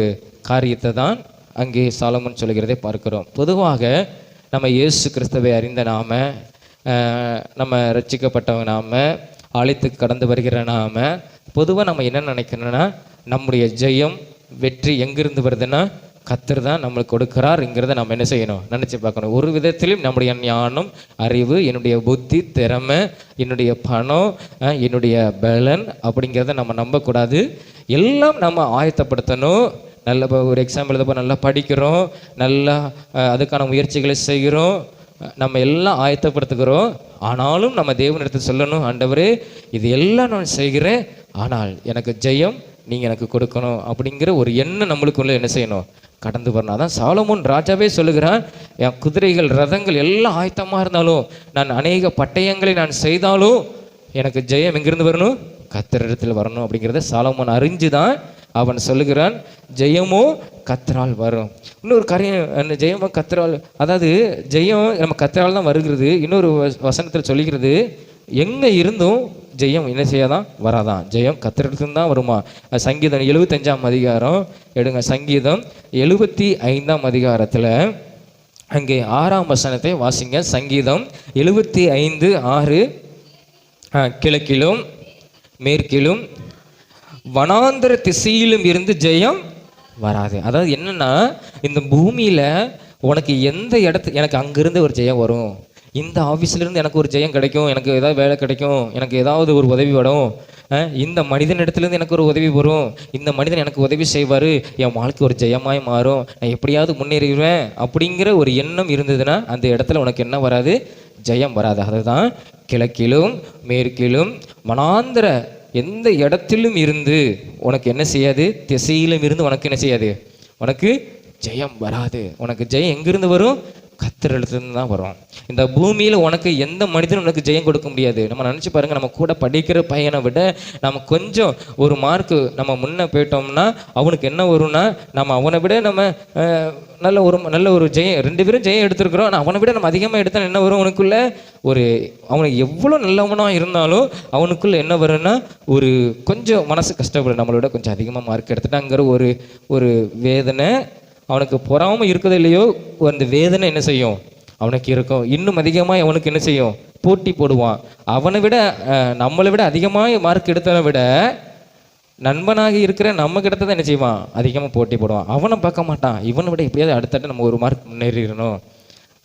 காரியத்தை தான் அங்கே சாலமோன் சொல்கிறதை பார்க்கிறோம். பொதுவாக நம்ம இயேசு கிறிஸ்துவை அறிந்த நாம, நம்ம ரட்சிக்கப்பட்டவங்க நாம, அழைத்து கடந்து வருகிற நாம, பொதுவாக நம்ம என்ன நினைக்கணும்னா நம்முடைய ஜெயம் வெற்றி எங்கிருந்து வருதுன்னா கர்த்தர் தான் நம்மளுக்கு கொடுக்கிறாருங்கிறத நம்ம என்ன செய்யணும், நினச்சி பார்க்கணும். ஒரு விதத்திலும் நம்முடைய ஞானம், அறிவு, என்னுடைய புத்தி, திறமை, என்னுடைய பணம், என்னுடைய பலன் அப்படிங்கிறத நம்ம நம்பக்கூடாது. எல்லாம் நம்ம ஆயத்தப்படுத்தணும். நல்ல ஒரு எக்ஸாம்பிள் எழுதப்போ நல்லா படிக்கிறோம், நல்லா அதுக்கான முயற்சிகளை செய்கிறோம், நம்ம எல்லாம் ஆயத்தப்படுத்துகிறோம். ஆனாலும் நம்ம தேவனிடத்தில் சொல்லணும், ஆண்டவரே இது எல்லாம் நான் செய்கிறேன், ஆனால் எனக்கு ஜெயம் நீங்கள் எனக்கு கொடுக்கணும் அப்படிங்கிற ஒரு எண்ணம் நம்மளுக்குள்ள என்ன செய்யணும், கடந்து வரணும். அதான் சாலமோன் ராஜாவே சொல்லுகிறான், என் குதிரைகள் ரதங்கள் எல்லாம் ஆயத்தமாக இருந்தாலும், நான் அநேக பட்டயங்களை நான் செய்தாலும் எனக்கு ஜெயம் எங்கிருந்து வரணும், கர்த்தரிடத்தில் வரணும் அப்படிங்கிறத சாலமோன் அறிஞ்சு தான் அவன் சொல்லுகிறான், ஜெயமோ கர்த்தரால் வரும். இன்னொரு காரியம், அந்த ஜெயமோ கர்த்தரால், அதாவது ஜெயம் நம்ம கர்த்தரால் தான் வருகிறது. இன்னொரு வசனத்தில் சொல்லுகிறது, எங்கே இருந்தும் ஜெயம் என்ன செய்யாதான் வராதான், ஜெயம் கர்த்தரிடத்துல தான் வருமா. சங்கீதம் 75ஆம் அதிகாரம் எடுங்க. சங்கீதம் 75ஆம் அதிகாரத்தில் அங்கே 6ஆம் வசனத்தை வாசிங்க. சங்கீதம் 75:6, கிழக்கிலும் மேற்கிலும் வனாந்தர திசையிலும் இருந்து ஜெயம் வராது. அதாவது என்னன்னா, இந்த பூமியில் உனக்கு எந்த எனக்கு அங்கிருந்து ஒரு ஜெயம் வரும், இந்த ஆஃபீஸ்லேருந்து எனக்கு ஒரு ஜெயம் கிடைக்கும், எனக்கு ஏதாவது வேலை கிடைக்கும், எனக்கு ஏதாவது ஒரு உதவி வரும், இந்த மனிதனிடத்துலேருந்து எனக்கு ஒரு உதவி வரும், இந்த மனிதன் எனக்கு உதவி செய்வார், என் வாழ்க்கை ஒரு ஜெயமாய் மாறும், நான் எப்படியாவது முன்னேறிடுவேன் அப்படிங்கிற ஒரு எண்ணம் இருந்ததுன்னா அந்த இடத்துல உனக்கு என்ன வராது, ஜெயம் வராது. அதுதான் கிழக்கிலும் மேற்கிலும் வனாந்தர எந்த இடத்திலும் இருந்து உனக்கு என்ன செய்யாது, திசையிலும் இருந்து உனக்கு என்ன செய்யாது, உனக்கு ஜெயம் வராது. உனக்கு ஜெயம் எங்கிருந்து வரும், கர்த்தரிடத்துலேருந்து தான் வரும். இந்த பூமியில் உனக்கு எந்த மனிதனும் உனக்கு ஜெயம் கொடுக்க முடியாது. நம்ம நினச்சி பாருங்கள், நம்ம கூட படிக்கிற பையனை விட நம்ம கொஞ்சம் ஒரு மார்க்கு நம்ம முன்னே போயிட்டோம்னா அவனுக்கு என்ன வரும்னா, நம்ம அவனை விட நம்ம நல்ல ஒரு ஜெயம், 2 பேரும் ஜெயம் எடுத்துருக்குறோம். ஆனால் அவனை விட நம்ம அதிகமாக எடுத்தால் என்ன வரும் அவனுக்குள்ள? அவனுக்கு எவ்வளோ நல்லவனாக இருந்தாலும் அவனுக்குள்ள என்ன வரும்னா, ஒரு கொஞ்சம் மனசு கஷ்டப்படும். நம்மளோட கொஞ்சம் அதிகமாக மார்க் எடுத்துட்டாங்கிற ஒரு வேதனை அவனுக்கு பொறாம இருக்குதோ இல்லையோ, அந்த வேதனை என்ன செய்யும் அவனுக்கு இருக்கும். இன்னும் அதிகமாக அவனுக்கு என்ன செய்யும், போட்டி போடுவான். அவனை விட நம்மளை விட அதிகமாக மார்க் எடுத்தவனை விட நண்பனாக இருக்கிற நம்ம கிட்ட தான் என்ன செய்வான், அதிகமாக போட்டி போடுவான். அவனை பார்க்க மாட்டான், இவனை விட எப்படியாவது அடுத்தட்ட நம்ம ஒரு மார்க் முன்னேறிடணும்.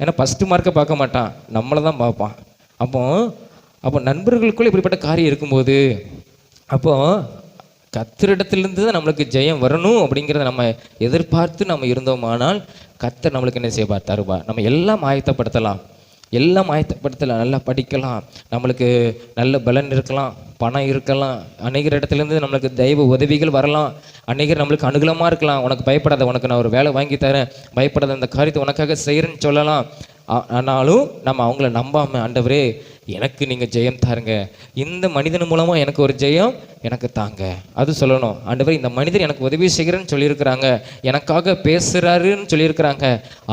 ஏன்னா ஃபஸ்ட்டு மார்க்கை பார்க்க மாட்டான், நம்மளை தான் பார்ப்பான். அப்போ நண்பர்களுக்குள்ளே இப்படிப்பட்ட காரியம் இருக்கும்போது கர்த்தரிடத்திலிருந்து தான் நம்மளுக்கு ஜெயம் வரணும் அப்படிங்கிறத நம்ம எதிர்பார்த்து நம்ம இருந்தோமானால் கர்த்தர் நம்மளுக்கு என்ன செய்வார், தருவார். நம்ம எல்லாம் ஆயத்தப்படுத்தலாம், நல்லா படிக்கலாம், நம்மளுக்கு நல்ல பலன் இருக்கலாம், பணம் இருக்கலாம், அநேகர் இடத்துலேருந்து நம்மளுக்கு தெய்வ உதவிகள் வரலாம், அநேகர் நம்மளுக்கு அனுகூலமாக இருக்கலாம். உனக்கு பயப்படாத, உனக்கு நான் ஒரு வேலை வாங்கி தரேன், பயப்படாத, அந்த காரியத்தை உனக்காக செய்கிறேன்னு சொல்லலாம். ஆனாலும் நம்ம அவங்கள நம்பாமல், ஆண்டவரே எனக்கு நீங்கள் ஜெயம் தாருங்க, இந்த மனிதன் மூலமாக எனக்கு ஒரு ஜெயம் எனக்கு தாங்க, அது சொல்லணும். ஆண்டவரே இந்த மனிதர் எனக்கு உதவி செய்கிறேன்னு சொல்லியிருக்கிறாங்க, எனக்காக பேசுகிறாருன்னு சொல்லியிருக்கிறாங்க,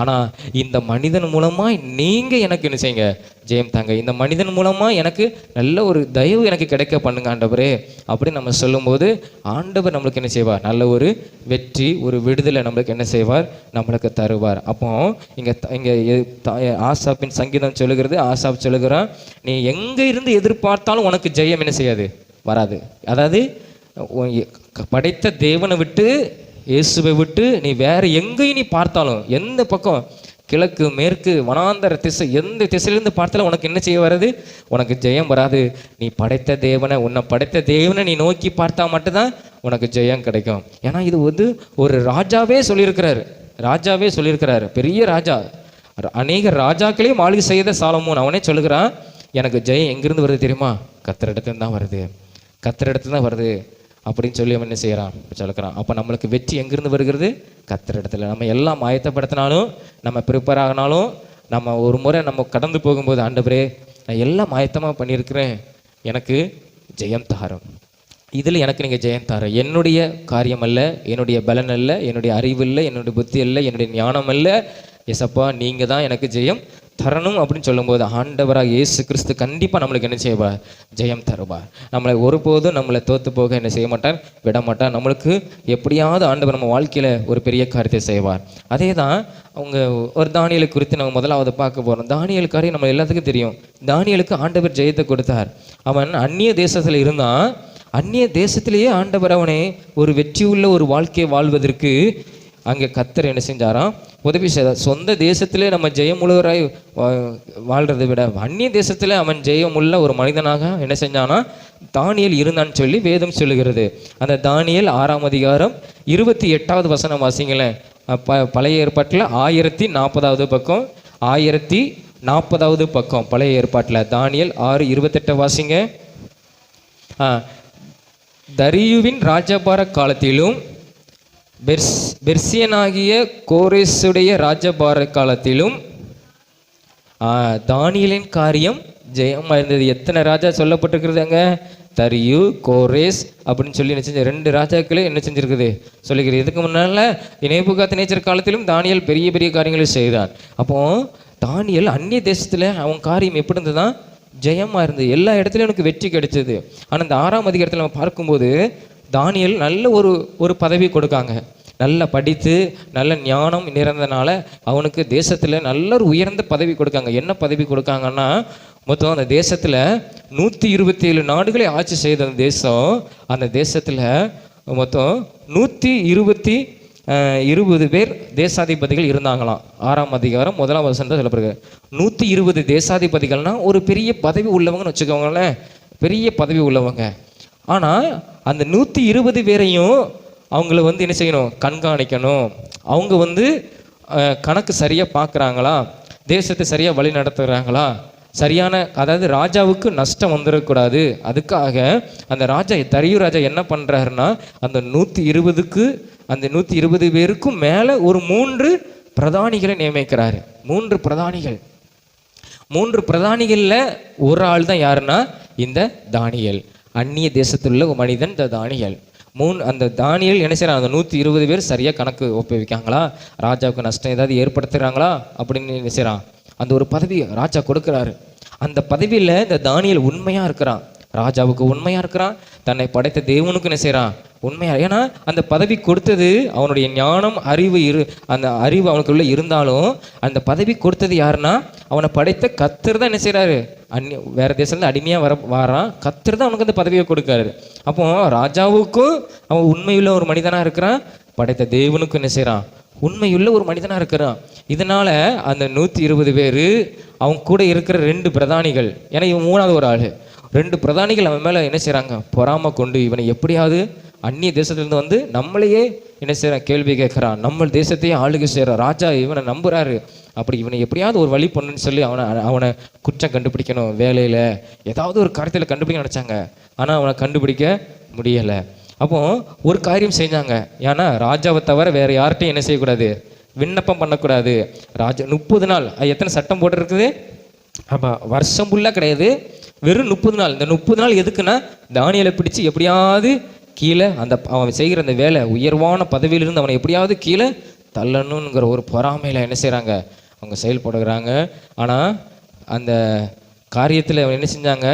ஆனால் இந்த மனிதன் மூலமாக நீங்கள் எனக்கு என்ன செய்யுங்க, ஜெயம் தாங்க, இந்த மனிதன் மூலமாக எனக்கு நல்ல ஒரு தயவு எனக்கு கிடைக்க பண்ணுங்க ஆண்டவரே அப்படி நம்ம சொல்லும்போது ஆண்டவர் நம்மளுக்கு என்ன செய்வார், நல்ல ஒரு வெற்றி, ஒரு விடுதலை நம்மளுக்கு என்ன செய்வார், நம்மளுக்கு தருவார். அப்போ இங்கே ஆசாப்பின் சங்கீதம் சொல்லுகிறது, ஆசாப் சொல்லுகிறான், நீ எங்கே இருந்து எதிர்பார்த்தாலும் உனக்கு ஜெயம் என்ன செய்யாது, வராது. அதாவது படைத்த தேவனை விட்டு, இயேசுவை விட்டு நீ வேற எங்கேயும் நீ பார்த்தாலும், எந்த பக்கம், கிழக்கு மேற்கு வனாந்தர திசை, எந்த திசையிலிருந்து பார்த்தாலும் உனக்கு என்ன செய்ய வராது, உனக்கு ஜெயம் வராது. நீ படைத்த தேவனை, உன்னை படைத்த தேவனை நீ நோக்கி பார்த்தா மட்டும்தான் உனக்கு ஜெயம் கிடைக்கும். ஏன்னா இது ஒரு ராஜாவே சொல்லியிருக்கிறாரு, பெரிய ராஜா, அநேக ராஜாக்களே மாளிகை செய்த சாலமோன் அவனே சொல்லுகிறான், எனக்கு ஜெயம் எங்கிருந்து வருது தெரியுமா, கர்த்தரிடத்துல தான் வருது அப்படின்னு சொல்லி அவன் என்ன செய்கிறான், சொல்லுறான். அப்போ நம்மளுக்கு வெற்றி எங்கிருந்து வருகிறது, கர்த்தரிடத்துல. நம்ம எல்லாம் ஆயத்தப்படுத்தினாலும், நம்ம ப்ரிப்பேர் ஆகினாலும், நம்ம ஒரு முறை நம்ம கடந்து போகும்போது ஆண்டவரே நான் எல்லாம் ஆயத்தமாக பண்ணியிருக்கிறேன், எனக்கு ஜெயம் தாரும், இதில் எனக்கு நீங்கள் ஜெயம் தாரும், என்னுடைய காரியம் அல்ல, என்னுடைய பலன் அல்ல, என்னுடைய அறிவு இல்லை, என்னுடைய புத்தி அல்ல, என்னுடைய ஞானம் அல்ல, எசப்பா நீங்கள் தான் எனக்கு ஜெயம் தரணும் அப்படின்னு சொல்லும்போது ஆண்டவராக இயேசு கிறிஸ்து கண்டிப்பாக நம்மளுக்கு என்ன செய்வார், ஜெயம் தருவார். நம்மளை ஒருபோதும் நம்மளை தோற்று போக என்ன செய்ய மாட்டார், விட மாட்டார். நம்மளுக்கு எப்படியாவது ஆண்டவர் நம்ம வாழ்க்கையில் ஒரு பெரிய காரியத்தை செய்வார். அதே தான் அவங்க ஒரு தானியலை குறித்து நம்ம முதலாவது பார்க்க போகிறோம். தானியல் காரியம் நம்ம எல்லாத்துக்கும் தெரியும். தானியலுக்கு ஆண்டவர் ஜெயத்தை கொடுத்தார். அவன் அந்நிய தேசத்தில் இருந்தான். அந்நிய தேசத்திலேயே ஆண்டவர் அவனை ஒரு வெற்றியுள்ள ஒரு வாழ்க்கையை வாழ்வதற்கு அங்கே கர்த்தர் என்ன செஞ்சாராம், உதவி செய்தார். சொந்த தேசத்திலே நம்ம ஜெயமுள்ளவராய் வாழ்கிறத விட அந்நிய தேசத்தில் அவன் ஜெயமுள்ள ஒரு மனிதனாக என்ன செஞ்சானா தானியேல் இருந்தான்னு சொல்லி வேதம் சொல்லுகிறது. அந்த தானியேல் 6ஆம் அதிகாரம் 28வது வசனம் வாசிங்களேன். பழைய ஏற்பாட்டில் 1040வது பக்கம், 1040வது பக்கம் பழைய ஏற்பாட்டில் தானியேல் 6:28 வாசிங்க. தரியுவின் ராஜபார காலத்திலும் பெர்சியனாகிய கோரேசுடைய ராஜபார காலத்திலும் தானியேலின் காரியம் ஜெயமாக இருந்தது. எத்தனை ராஜா சொல்லப்பட்டிருக்கிறது அங்கே, தரியு, கோரேஸ் அப்படின்னு சொல்லி என்ன செஞ்ச 2 ராஜாக்களே என்ன செஞ்சிருக்குது சொல்லிக்கிறது. இதுக்கு முன்னால் நேபுகாத்நேச்சர் காலத்திலும் தானியேல் பெரிய பெரிய காரியங்களை செய்தான். அப்போ தானியேல் அந்நிய தேசத்தில் அவன் காரியம் எப்படி இருந்ததுதான், ஜெயமாக இருந்தது, எல்லா இடத்துலையும் எனக்கு வெற்றி கிடைச்சது. ஆனால் இந்த 6ஆம் அதிகாரத்தில் நம்ம பார்க்கும்போது தானியேல் நல்ல ஒரு பதவி கொடுக்காங்க. நல்லா படித்து நல்ல ஞானம் நிறைந்தனால அவனுக்கு தேசத்தில் நல்ல ஒரு உயர்ந்த பதவி கொடுக்காங்க. என்ன பதவி கொடுக்காங்கன்னா, மொத்தம் அந்த தேசத்தில் 127 நாடுகளை ஆட்சி செய்த அந்த தேசம், அந்த தேசத்தில் மொத்தம் 120 பேர் தேசாதிபதிகள் இருந்தாங்களாம். 6ஆம் அதிகாரம் 1ஆம் வசனம் தான் சொல்லப்படுது. 120 தேசாதிபதிகள்னா ஒரு பெரிய பதவி உள்ளவங்கன்னு வச்சுக்கோங்களேன், பெரிய பதவி உள்ளவங்க. ஆனால் அந்த 120 பேரையும் அவங்கள என்ன செய்யணும், கண்காணிக்கணும். அவங்க கணக்கு சரியாக பார்க்குறாங்களா, தேசத்தை சரியாக வழி நடத்துகிறாங்களா, சரியான, அதாவது ராஜாவுக்கு நஷ்டம் வந்துடக்கூடாது. அதுக்காக அந்த தரியு ராஜா என்ன பண்ணுறாருன்னா, அந்த 120 பேருக்கும் மேலே ஒரு 3 பிரதானிகளை நியமிக்கிறாரு. 3 பிரதானிகள். 3 பிரதானிகளில் ஒரு ஆள் தான் யாருன்னா இந்த தானியேல். அந்நிய தேசத்தில் உள்ள ஒரு மனிதன் இந்த தானியேல். அந்த தானியேல் என்ன செய்யறாங்க, அந்த 120 பேர் சரியாக கணக்கு ஒப்புவிக்காங்களா, ராஜாவுக்கு நஷ்டம் ஏதாவது ஏற்படுத்துகிறாங்களா அப்படின்னு என்ன செய்யறான், அந்த ஒரு பதவி ராஜா கொடுக்குறாரு. அந்த பதவியில் இந்த தானியேல் உண்மையாக இருக்கிறான், ராஜாவுக்கு உண்மையாக இருக்கிறான், தன்னை படைத்த தேவனுக்கு என்ன செய்கிறான் உண்மையா. ஏன்னா அந்த பதவி கொடுத்தது அவனுடைய ஞானம் அறிவு அந்த அறிவு அவனுக்குள்ள இருந்தாலும் அந்த பதவி கொடுத்தது யாருன்னா அவனை படைத்த கர்த்தர் தான் என்ன செய்கிறாரு. வேற தேசத்துல அடிமையாக வரான், கர்த்தர் தான் அவனுக்கு அந்த பதவியை கொடுக்காரு. அப்போ ராஜாவுக்கும் அவன் உண்மையுள்ள ஒரு மனிதனாக இருக்கிறான், படைத்த தேவனுக்கும் என்ன செய்கிறான் உண்மையுள்ள ஒரு மனிதனாக இருக்கிறான். இதனால அந்த 120 பேர் அவங்க கூட இருக்கிற 2 பிரதானிகள், ஏன்னா இவன் 3வது ஒரு ஆள், 2 பிரதானிகள் அவன் மேலே என்ன செய்கிறாங்க, பொறாமை கொண்டு இவனை எப்படியாவது அந்நிய தேசத்துலேருந்து வந்து நம்மளையே என்ன செய்கிறான் கேள்வி கேட்குறான், நம்ம தேசத்தையே ஆளுகை செய்கிறான், ராஜா இவனை நம்புறாரு, அப்படி இவனை எப்படியாவது ஒரு வழி பண்ணுன்னு சொல்லி அவனை குற்றம் கண்டுபிடிக்கணும், வேலையில் ஏதாவது ஒரு காரியத்தில் கண்டுபிடிக்க நினச்சாங்க. ஆனால் அவனை கண்டுபிடிக்க முடியலை. அப்போ ஒரு காரியம் செஞ்சாங்க, ஏன்னா ராஜாவை தவிர வேறு யார்கிட்டையும் என்ன செய்யக்கூடாது, விண்ணப்பம் பண்ணக்கூடாது. ராஜா 30 நாள், எத்தனை சட்டம் போட்டிருக்குது, ஆமாம் வருஷம் ஃபுல்லாக கிடையாது, வெறும் 30 நாள். இந்த 30 நாள் எதுக்குன்னா தானியேலை பிடிச்சி எப்படியாவது கீழே அவன் செய்கிற அந்த வேலை உயர்வான பதவியிலிருந்து அவனை எப்படியாவது கீழே தள்ளணுங்கிற ஒரு பொறாமையில் என்ன செய்கிறாங்க அவங்க செயல்படுகிறாங்க. ஆனால் அந்த காரியத்தில் அவன் என்ன செஞ்சாங்க,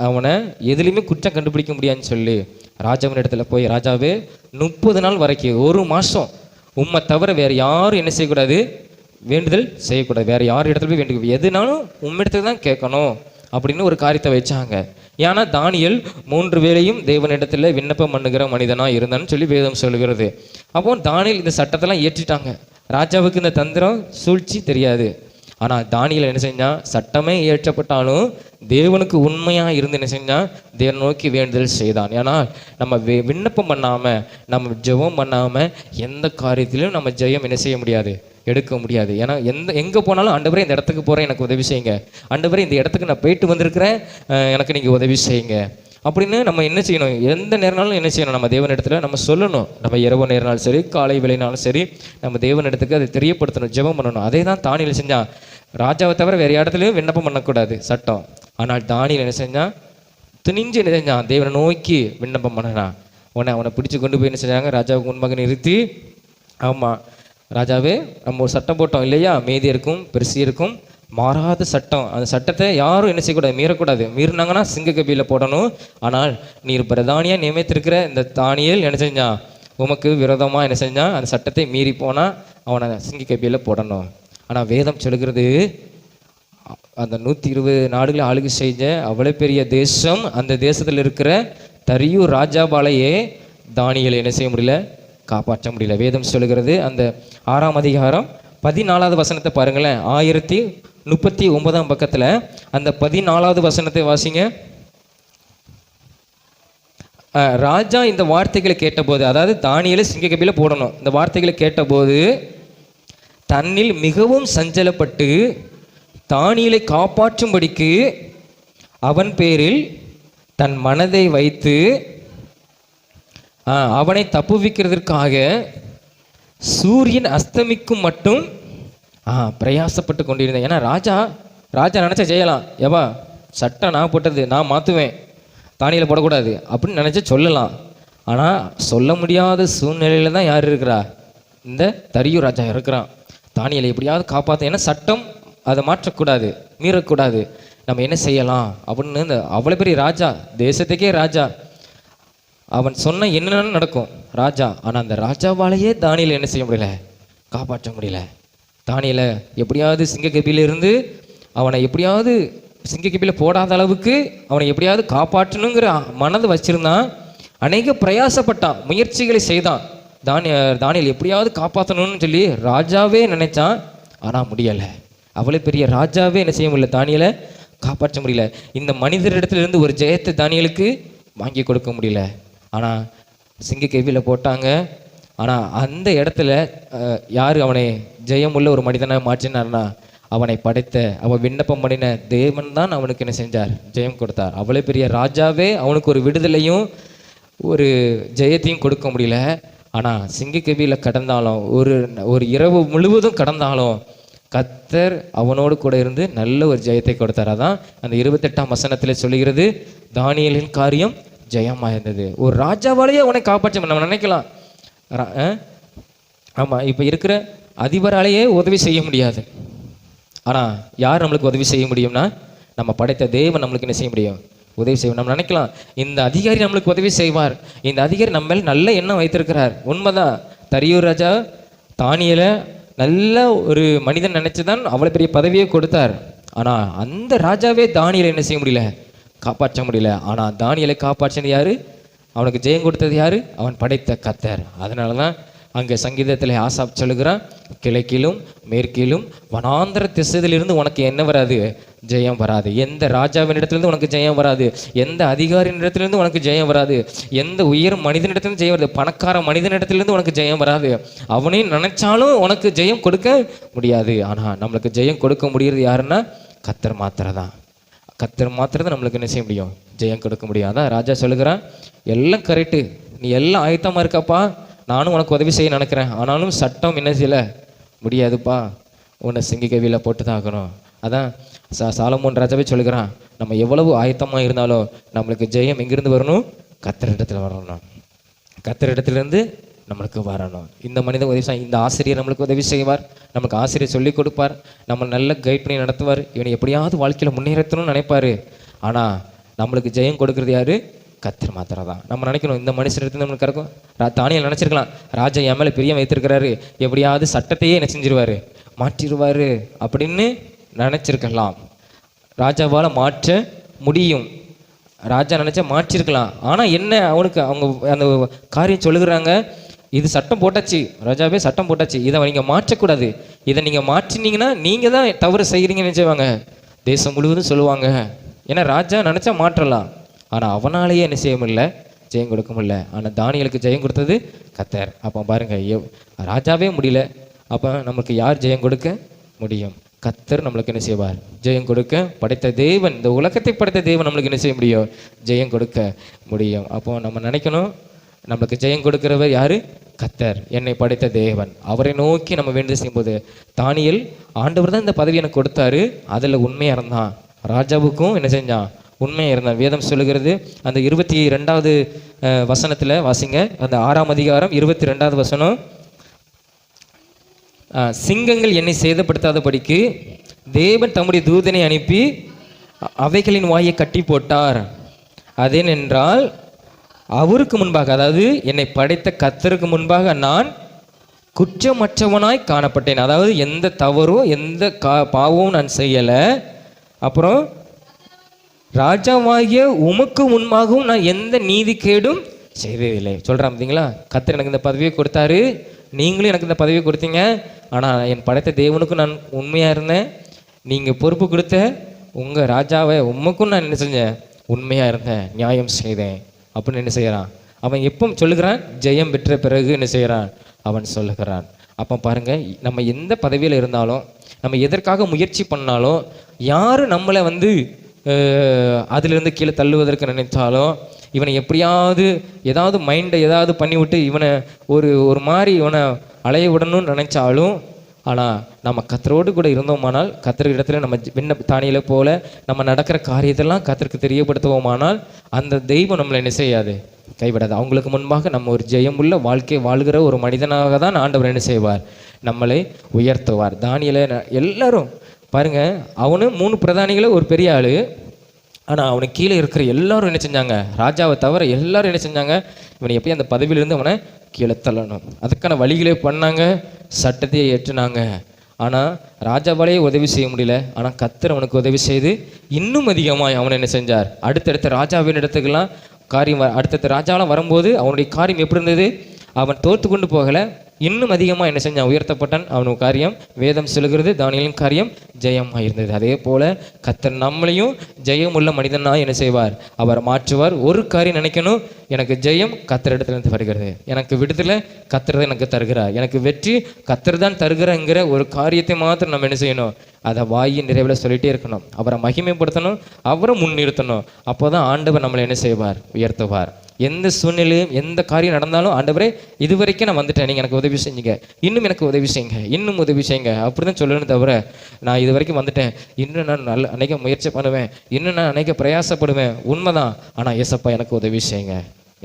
அவனை எதுலேயுமே குற்றம் கண்டுபிடிக்க முடியாதுன்னு சொல்லி ராஜாவின் இடத்துல போய், ராஜாவே 30 நாள் வரைக்கும் 1 மாதம் உம்மை தவிர வேறு யாரும் என்ன செய்யக்கூடாது, வேண்டுதல் செய்யக்கூடாது, வேறு யார் இடத்துல போய் வேண்டிக்க, எதுனாலும் உம்மிடத்துல தான் கேட்கணும் அப்படின்னு ஒரு காரியத்தை வச்சாங்க. ஏன்னா தானியேல் 3 வேளையும் தேவனிடத்தில் விண்ணப்பம் பண்ணுகிற மனிதனாக இருந்தான்னு சொல்லி வேதம் சொல்லுகிறது. அப்போ தானியேல் இந்த சட்டத்தெல்லாம் ஏற்றிட்டாங்க. ராஜாவுக்கு இந்த தந்திரம் சூழ்ச்சி தெரியாது. ஆனால் தானியேல் என்ன செஞ்சான், சட்டமே இயற்றப்பட்டாலும் தேவனுக்கு உண்மையாக இருந்து என்ன செஞ்சான், தேவன் நோக்கி வேண்டுதல் செய்தான். ஏன்னா நம்ம விண்ணப்பம் பண்ணாமல், நம்ம ஜெபம் பண்ணாமல் எந்த காரியத்திலும் நம்ம ஜெயம் என்ன செய்ய முடியாது, எடுக்க முடியாது. ஏன்னா எங்கே போனாலும் ஆண்டவரே இந்த இடத்துக்கு போகிறேன், எனக்கு உதவி செய்யுங்க, ஆண்டவரே இந்த இடத்துக்கு நான் போயிட்டு வந்திருக்கிறேன், எனக்கு நீங்கள் உதவி செய்யுங்க அப்படின்னு நம்ம என்ன செய்யணும், எந்த நேரம்னாலும் என்ன செய்யணும், நம்ம தேவன் இடத்துல நம்ம சொல்லணும். நம்ம இரவு நேரம்னாலும் சரி, காலை வேளைனாலும் சரி, நம்ம தேவன் இடத்துக்கு அதை தெரியப்படுத்தணும், ஜெபம் பண்ணணும். அதே தான் தானியேல் செஞ்சான். ராஜாவை தவிர வேறு இடத்துலையும் விண்ணப்பம் பண்ணக்கூடாது சட்டம். ஆனால் தானியேல் என்ன செஞ்சான், துணிஞ்சு என்ன செஞ்சான், தேவனை நோக்கி விண்ணப்பம் பண்ணனான். அவனை பிடிச்சி கொண்டு போய் என்ன செஞ்சாங்க, ராஜாவுக்கு முன்பாக நிறுத்தி, ஆமாம் ராஜாவே நம்ம ஒரு சட்டம் போட்டோம் இல்லையா, மேதியருக்கும் பெர்சியருக்கும் மாறாத சட்டம், அந்த சட்டத்தை யாரும் என்ன செய்யக்கூடாது, மீறக்கூடாது, மீறினாங்கன்னா சிங்க கபியில் போடணும். ஆனால் நீர் பிரதானியாக நியமித்திருக்கிற இந்த தானியேல் என்ன செஞ்சான், உமக்கு விரோதமாக என்ன செஞ்சான், அந்த சட்டத்தை மீறி போனால் அவனை சிங்க கபியில் போடணும். ஆனால் வேதம் சொல்கிறது, அந்த 120 நாடுகளை ஆளுகை செஞ்ச அவ்வளோ பெரிய தேசம், அந்த தேசத்தில் இருக்கிற தரியு ராஜாவாலேயே தானியேலை என்ன செய்ய முடியல, காப்பாற்ற முடியல. வேதம் சொல்லுகிறது, அந்த 6ஆம் அதிகாரம் 14வது வசனத்தை பாருங்களேன், 1039 பக்கத்தில் அந்த 14வது வசனத்தை வாசிங்க. ராஜா இந்த வார்த்தைகளை கேட்டபோது, அதாவது தானியேலை சிங்கக்கபில போடணும், இந்த வார்த்தைகளை கேட்டபோது தன்னில் மிகவும் சஞ்சலப்பட்டு தானியேலை காப்பாற்றும்படிக்கு அவன் பேரில் தன் மனதை வைத்து அவனை தப்புவிக்கிறதுக்காக சூரியன் அஸ்தமிக்கும் மட்டும் பிரயாசப்பட்டு கொண்டிருந்தேன். ஏன்னா ராஜா நினச்சா செய்யலாம், ஏவா சட்டம் நான் போட்டது நான் மாற்றுவேன், தானியேலை போடக்கூடாது அப்படின்னு நினச்சா சொல்லலாம். ஆனால் சொல்ல முடியாத சூழ்நிலையில் தான் யார் இருக்கிறா, இந்த தரியு ராஜா இருக்கிறான். தானியேலை எப்படியாவது காப்பாற்ற, ஏன்னா சட்டம் அதை மாற்றக்கூடாது, மீறக்கூடாது, நம்ம என்ன செய்யலாம் அப்படின்னு இந்த அவ்வளோ பெரிய ராஜா, தேசத்துக்கே ராஜா, அவன் சொன்ன என்னென்னு நடக்கும் ராஜா. ஆனால் அந்த ராஜாவாலேயே தானியேலை என்ன செய்ய முடியல, காப்பாற்ற முடியல. தானியேலை எப்படியாவது சிங்கக்கபியிலிருந்து அவனை எப்படியாவது சிங்கக்கபியில் போடாத அளவுக்கு அவனை எப்படியாவது காப்பாற்றணுங்கிற மனது வச்சிருந்தான். அநேக பிரயாசப்பட்டான், முயற்சிகளை செய்தான். தானியேல் எப்படியாவது காப்பாற்றணும்னு சொல்லி ராஜாவே நினைச்சான், ஆனால் முடியலை. அவ்வளோ பெரிய ராஜாவே என்ன செய்ய முடியல, தானியேலை காப்பாற்ற முடியல. இந்த மனிதரிடத்துலேருந்து ஒரு ஜெயத்தை தானியேலுக்கு வாங்கி கொடுக்க முடியல. ஆனால் சிங்கக்கபியில் போட்டாங்க. ஆனால் அந்த இடத்துல யார் அவனை ஜெயமுள்ள ஒரு மனிதனாக மாற்றினார்னா, அவனை படைத்த, அவன் விண்ணப்பம் பண்ணின தேவன் தான் அவனுக்கு என்ன செஞ்சார், ஜெயம் கொடுத்தார். அவ்வளோ பெரிய ராஜாவே அவனுக்கு ஒரு விடுதலையும் ஒரு ஜெயத்தையும் கொடுக்க முடியல. ஆனால் சிங்கக்கவியில் கடந்தாலும் ஒரு இரவு முழுவதும் கடந்தாலும் கர்த்தர் அவனோடு கூட இருந்து நல்ல ஒரு ஜெயத்தை கொடுத்தார். அதான் அந்த 28ஆம் வசனத்தில் சொல்லுகிறது, தானியேலின் காரியம் ஜெயமாக இருந்தது. ஒரு ராஜாவாலேயே அவனை காப்பாற்ற நம்ம நினைக்கலாம். ஆமாம், இப்போ இருக்கிற அதிபராலேயே உதவி செய்ய முடியாது. ஆனால் யார் நம்மளுக்கு உதவி செய்ய முடியும்னா, நம்ம படைத்த தேவன் நம்மளுக்கு என்ன செய்ய முடியும்? உதவி செய்வோம். நம்ம நினைக்கலாம் இந்த அதிகாரி நம்மளுக்கு உதவி செய்வார், இந்த அதிகாரி நம்ம மேல் நல்ல எண்ணம் வைத்திருக்கிறார். உண்மைதான், தரியூர் ராஜா தானியேலை நல்ல ஒரு மனிதன் நினைச்சு தான் அவ்வளோ பெரிய பதவியை கொடுத்தார். ஆனால் அந்த ராஜாவே தானியேலை என்ன செய்ய முடியல? காப்பாற்ற முடியல. ஆனால் தானியேலை காப்பாற்றினது யாரு? அவனுக்கு ஜெயம் கொடுத்தது யாரு? அவன் படைத்த கர்த்தர். அதனால தான் அங்கே சங்கீதத்தில் ஆசாப் சொல்லுகிறான், கிழக்கிலும் மேற்கிலும் வனாந்தர திசையிலிருந்து உனக்கு என்ன வராது? ஜெயம் வராது. எந்த ராஜாவின் இடத்துலேருந்து உனக்கு ஜெயம் வராது, எந்த அதிகாரியின் இடத்துலேருந்து உனக்கு ஜெயம் வராது, எந்த உயர் மனிதனிடத்துலேருந்து ஜெயம் வராது, பணக்கார மனிதனிடத்துலேருந்து உனக்கு ஜெயம் வராது. அவனையும் நினைச்சாலும் உனக்கு ஜெயம் கொடுக்க முடியாது. ஆனால் நம்மளுக்கு ஜெயம் கொடுக்க முடியறது யாருன்னா கர்த்தர் மாத்திரம் தான். கர்த்தர் மாத்திரம் தான் நம்மளுக்கு என்ன செய்ய முடியும்? ஜெயம் கொடுக்க முடியும். அதான் ராஜா சொல்லுகிறான், எல்லாம் கரெக்டு, நீ எல்லாம் ஆயத்தமாக இருக்கப்பா, நானும் உனக்கு உதவி செய்ய நினைக்கிறேன், ஆனாலும் சட்டம் என்ன செய்யல முடியாதுப்பா, உன்னை சிங்கக்கவியில் போட்டு தான் ஆகணும். அதான் சாலமோன் ராஜாவே சொல்லுகிறான், நம்ம எவ்வளவு ஆயத்தமாக இருந்தாலும் நம்மளுக்கு ஜெயம் எங்கிருந்து வரணும்? கர்த்தரிடத்தில் வரணும், கர்த்தரிடத்திலிருந்து நம்மளுக்கு வரணும். இந்த மனிதன் உதவி செய்ய, இந்த ஆசிரியர் நம்மளுக்கு உதவி செய்வார், நமக்கு ஆசிரியர் சொல்லிக் கொடுப்பார், நம்ம நல்ல கைட் பண்ணி நடத்துவார், இவனை எப்படியாவது வாழ்க்கையில் முன்னேறத்தணும்னு நினைப்பார். ஆனால் நம்மளுக்கு ஜெயம் கொடுக்குறது யாரு? கர்த்தர் மாத்திரம் தான். நம்ம நினைக்கணும் இந்த மனுஷன் நம்மளுக்கு இருக்கும். தானியேல் நினச்சிருக்கலாம், ராஜா என் மேலே பிரியம் வைத்திருக்கிறாரு, எப்படியாவது சட்டத்தையே என்ன செஞ்சிருவாரு? மாற்றிடுவார் அப்படின்னு நினச்சிருக்கலாம். ராஜாவால் மாற்ற முடியும், ராஜா நினச்சா மாற்றிருக்கலாம். ஆனால் என்ன, அவனுக்கு அவங்க அந்த காரியம் சொல்லுகிறாங்க, இது சட்டம் போட்டாச்சு, ராஜாவே சட்டம் போட்டாச்சு, இதை நீங்கள் மாற்றக்கூடாது, இதை நீங்கள் மாற்றினீங்கன்னா நீங்கள் தான் தவறு செய்கிறீங்கன்னு நினச்சிவாங்க, தேசம் முழுவதும் சொல்லுவாங்க. ஏன்னா ராஜா நினச்சா மாற்றலாம், ஆனால் அவனாலேயே என்ன செய்ய முடியல? ஜெயம் கொடுக்க முடியல. ஆனால் தானியேலுக்கு ஜெயம் கொடுத்தது கர்த்தர். அப்போ பாருங்க, ராஜாவே முடியல, அப்போ நமக்கு யார் ஜெயம் கொடுக்க முடியும்? கர்த்தர் நம்மளுக்கு என்ன செய்வார்? ஜெயம் கொடுக்க. படைத்த தேவன், இந்த உலகத்தை படைத்த தேவன் நம்மளுக்கு என்ன செய்ய முடியும்? ஜெயம் கொடுக்க முடியும். அப்போ நம்ம நினைக்கணும், நம்மளுக்கு ஜெயம் கொடுக்கிறவர் யாரு? கர்த்தர், என்னை படைத்த தேவன். அவரை நோக்கி நம்ம வேண்டுதல் செய்யும்போது, தானியேல் ஆண்டவர் தான் இந்த பதவி எனக்கு கொடுத்தாரு, அதில் உண்மையாக இருந்தான், ராஜாவுக்கும் என்ன செஞ்சான்? உண்மையாக இருந்தான். வேதம் சொல்லுகிறது, அந்த 22வது வசனத்தில் வாசிங்க, அந்த 6ஆம் அதிகாரம் 22வது வசனம், சிங்கங்கள் என்னை சேதப்படுத்தாதபடிக்கு தேவன் தம்முடைய தூதனை அனுப்பி அவைகளின் வாயை கட்டி போட்டார். அதேனென்றால் அவருக்கு முன்பாக, அதாவது என்னை படைத்த கர்த்தருக்கு முன்பாக நான் குற்றமற்றவனாய் காணப்பட்டேன். அதாவது எந்த தவறும் எந்த பாவமும் நான் செய்யலை. அப்புறம் ராஜாவாகிய உமக்கு முன்பாகவும் நான் எந்த நீதிகேடும் செய்ததில்லை. சொல்கிறான் பார்த்தீங்களா, கர்த்தர் எனக்கு இந்த பதவியை கொடுத்தாரு, நீங்களும் எனக்கு இந்த பதவியை கொடுத்தீங்க, ஆனால் என் படைத்த தேவனுக்கும் நான் உண்மையாக இருந்தேன், நீங்கள் பொறுப்பு கொடுத்த உங்கள் ராஜாவை உமக்கும் நான் என்ன செஞ்சேன்? உண்மையாக இருந்தேன், நியாயம் செய்தேன் அப்படின்னு என்ன செய்கிறான் அவன்? எப்போ சொல்லுகிறான்? ஜெயம் பெற்ற பிறகு என்ன செய்கிறான் அவன் சொல்லுகிறான். அப்போ பாருங்கள், நம்ம எந்த பதவியில் இருந்தாலும், நம்ம எதற்காக முயற்சி பண்ணாலும், யார் நம்மளை அதிலிருந்து கீழே தள்ளுவதற்கு நினைத்தாலும், இவனை எப்படியாவது ஏதாவது மைண்டை ஏதாவது பண்ணிவிட்டு இவனை ஒரு மாதிரி இவனை அலைய விடணும்னு நினைச்சாலும், ஆனால் நம்ம கர்த்தரோடு கூட இருந்தோமானால், கர்த்தர் இடத்துல நம்ம தானியேலை போல நம்ம நடக்கிற காரியத்தெல்லாம் கர்த்தருக்கு தெரியப்படுத்துவோமானால், அந்த தெய்வம் நம்மளை என்ன செய்யாது? கைவிடாது. அவங்களுக்கு முன்பாக நம்ம ஒரு ஜெயமுள்ள வாழ்க்கை வாழ்கிற ஒரு மனிதனாக தான் ஆண்டவர் என்ன செய்வார்? நம்மளை உயர்த்துவார். தானியேலை எல்லாரும் பாருங்க, அவனு 3 பிரதானிகளை ஒரு பெரிய ஆளு, ஆனால் அவனுக்கு கீழே இருக்கிற எல்லாரும் என்ன செஞ்சாங்க? ராஜாவை தவிர எல்லாரும் என்ன செஞ்சாங்க? இவனை எப்பயும் அந்த பதவியிலிருந்து அவனை கீழே தள்ளணும், அதுக்கான வழிகளே பண்ணாங்க, சட்டத்தையே ஏற்றுனாங்க. ஆனால் ராஜாவாலேயே உதவி செய்ய முடியல. ஆனால் கர்த்தர் அவனுக்கு உதவி செய்து இன்னும் அதிகமாக அவனை என்ன செஞ்சார்? அடுத்தடுத்த ராஜாவின் இடத்துக்கெல்லாம் காரியம் அடுத்தடுத்த ராஜாவெலாம் வரும்போது அவனுடைய காரியம் எப்படி இருந்தது? அவன் தோற்று கொண்டு போகலை, இன்னும் அதிகமாக என்ன செஞ்சான்? உயர்த்தப்பட்டான். அவனுக்கு காரியம், வேதம் சொல்லுகிறது, தானியேலின் காரியம் ஜெயமாக இருந்தது. அதே போல் கர்த்தர் நம்மளையும் ஜெயம் உள்ள மனிதனாக என்ன செய்வார்? அவர் மாற்றுவார். ஒரு காரியம் நினைக்கணும், எனக்கு ஜெயம் கர்த்தரிடத்திலிருந்து வருகிறது, எனக்கு விடுதலை கர்த்தர் எனக்கு தருகிறார், எனக்கு வெற்றி கர்த்தர் தான் தருகிறாங்கிற ஒரு காரியத்தை மாத்திரம் நம்ம என்ன செய்யணும்? அதை வாயின் நிறைவில் சொல்லிகிட்டே இருக்கணும். அவரை மகிமைப்படுத்தணும், அவரை முன்னிறுத்தணும். அப்போ தான் ஆண்டவர் நம்மளை என்ன செய்வார்? உயர்த்துவார். எந்த சூழ்நிலையும் எந்த காரியம் நடந்தாலும் ஆண்டவரே இது வரைக்கும் நான் வந்துட்டேன், நீங்கள் எனக்கு உதவி செஞ்சீங்க, இன்னும் எனக்கு உதவி செய்யுங்க, இன்னும் உதவி செய்யுங்க அப்படி தான் சொல்லணும். தவிர நான் இது வரைக்கும் வந்துட்டேன், இன்னும் நான் அநேக முயற்சி பண்ணுவேன், இன்னும் நான் அநேக பிரயாசப்படுவேன், உண்மைதான். ஆனால் ஏசப்பா எனக்கு உதவி செய்யுங்க,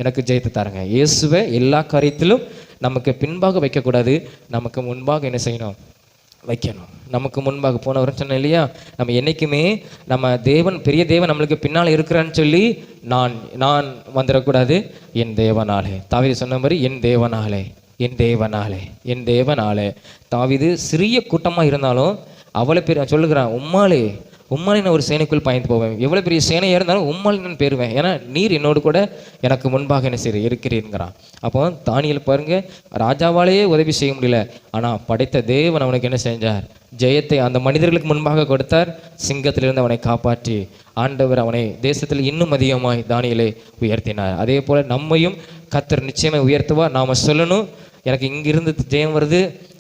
எனக்கு ஜெயித்து தரங்க. இயேசுவை எல்லா காரியத்திலும் நமக்கு பின்பாக வைக்கக்கூடாது, நமக்கு முன்பாக என்ன செய்யணும், வைக்கணும். நமக்கு முன்பாக போனவரும் சொன்னேன் இல்லையா, நம்ம என்றைக்குமே நம்ம தேவன் பெரிய தேவன் நம்மளுக்கு பின்னால் இருக்கிறான்னு சொல்லி நான் வந்துடக்கூடாது. என் தேவனாலே, தாவீது சொன்ன மாதிரி என் தேவனாலே, என் தேவனாலே, என் தேவனாலே. தாவீது சிறிய கூட்டமாக இருந்தாலும் அவ்வளோ பேர் சொல்லுகிறான், உம்மாலே நான் ஒரு சேனைக்குள் பாய்ந்து போவேன், எவ்வளோ பெரிய சேனையாக இருந்தாலும் உம்மாலே நான் பெறுவேன், ஏன்னா நீர் என்னோடு கூட எனக்கு முன்பாக என்ன செய்ய இருக்கிறீங்கிறான். அப்போ தானியேல் பாருங்க, ராஜாவாலேயே உதவி செய்ய முடியல, ஆனால் படைத்த தேவன் அவனுக்கு என்ன செஞ்சார், ஜெயத்தை அந்த மனிதர்களுக்கு முன்பாக கொடுத்தார். சிங்கத்திலிருந்து அவனை காப்பாற்றி ஆண்டவர் அவனை தேசத்தில் இன்னும் அதிகமாய் தானியேலை உயர்த்தினார். அதே போல் நம்மையும் கர்த்தர் நிச்சயமாக உயர்த்துவார். நாம் சொல்லணும், எனக்கு இங்கிருந்து ஜெயம் வருது,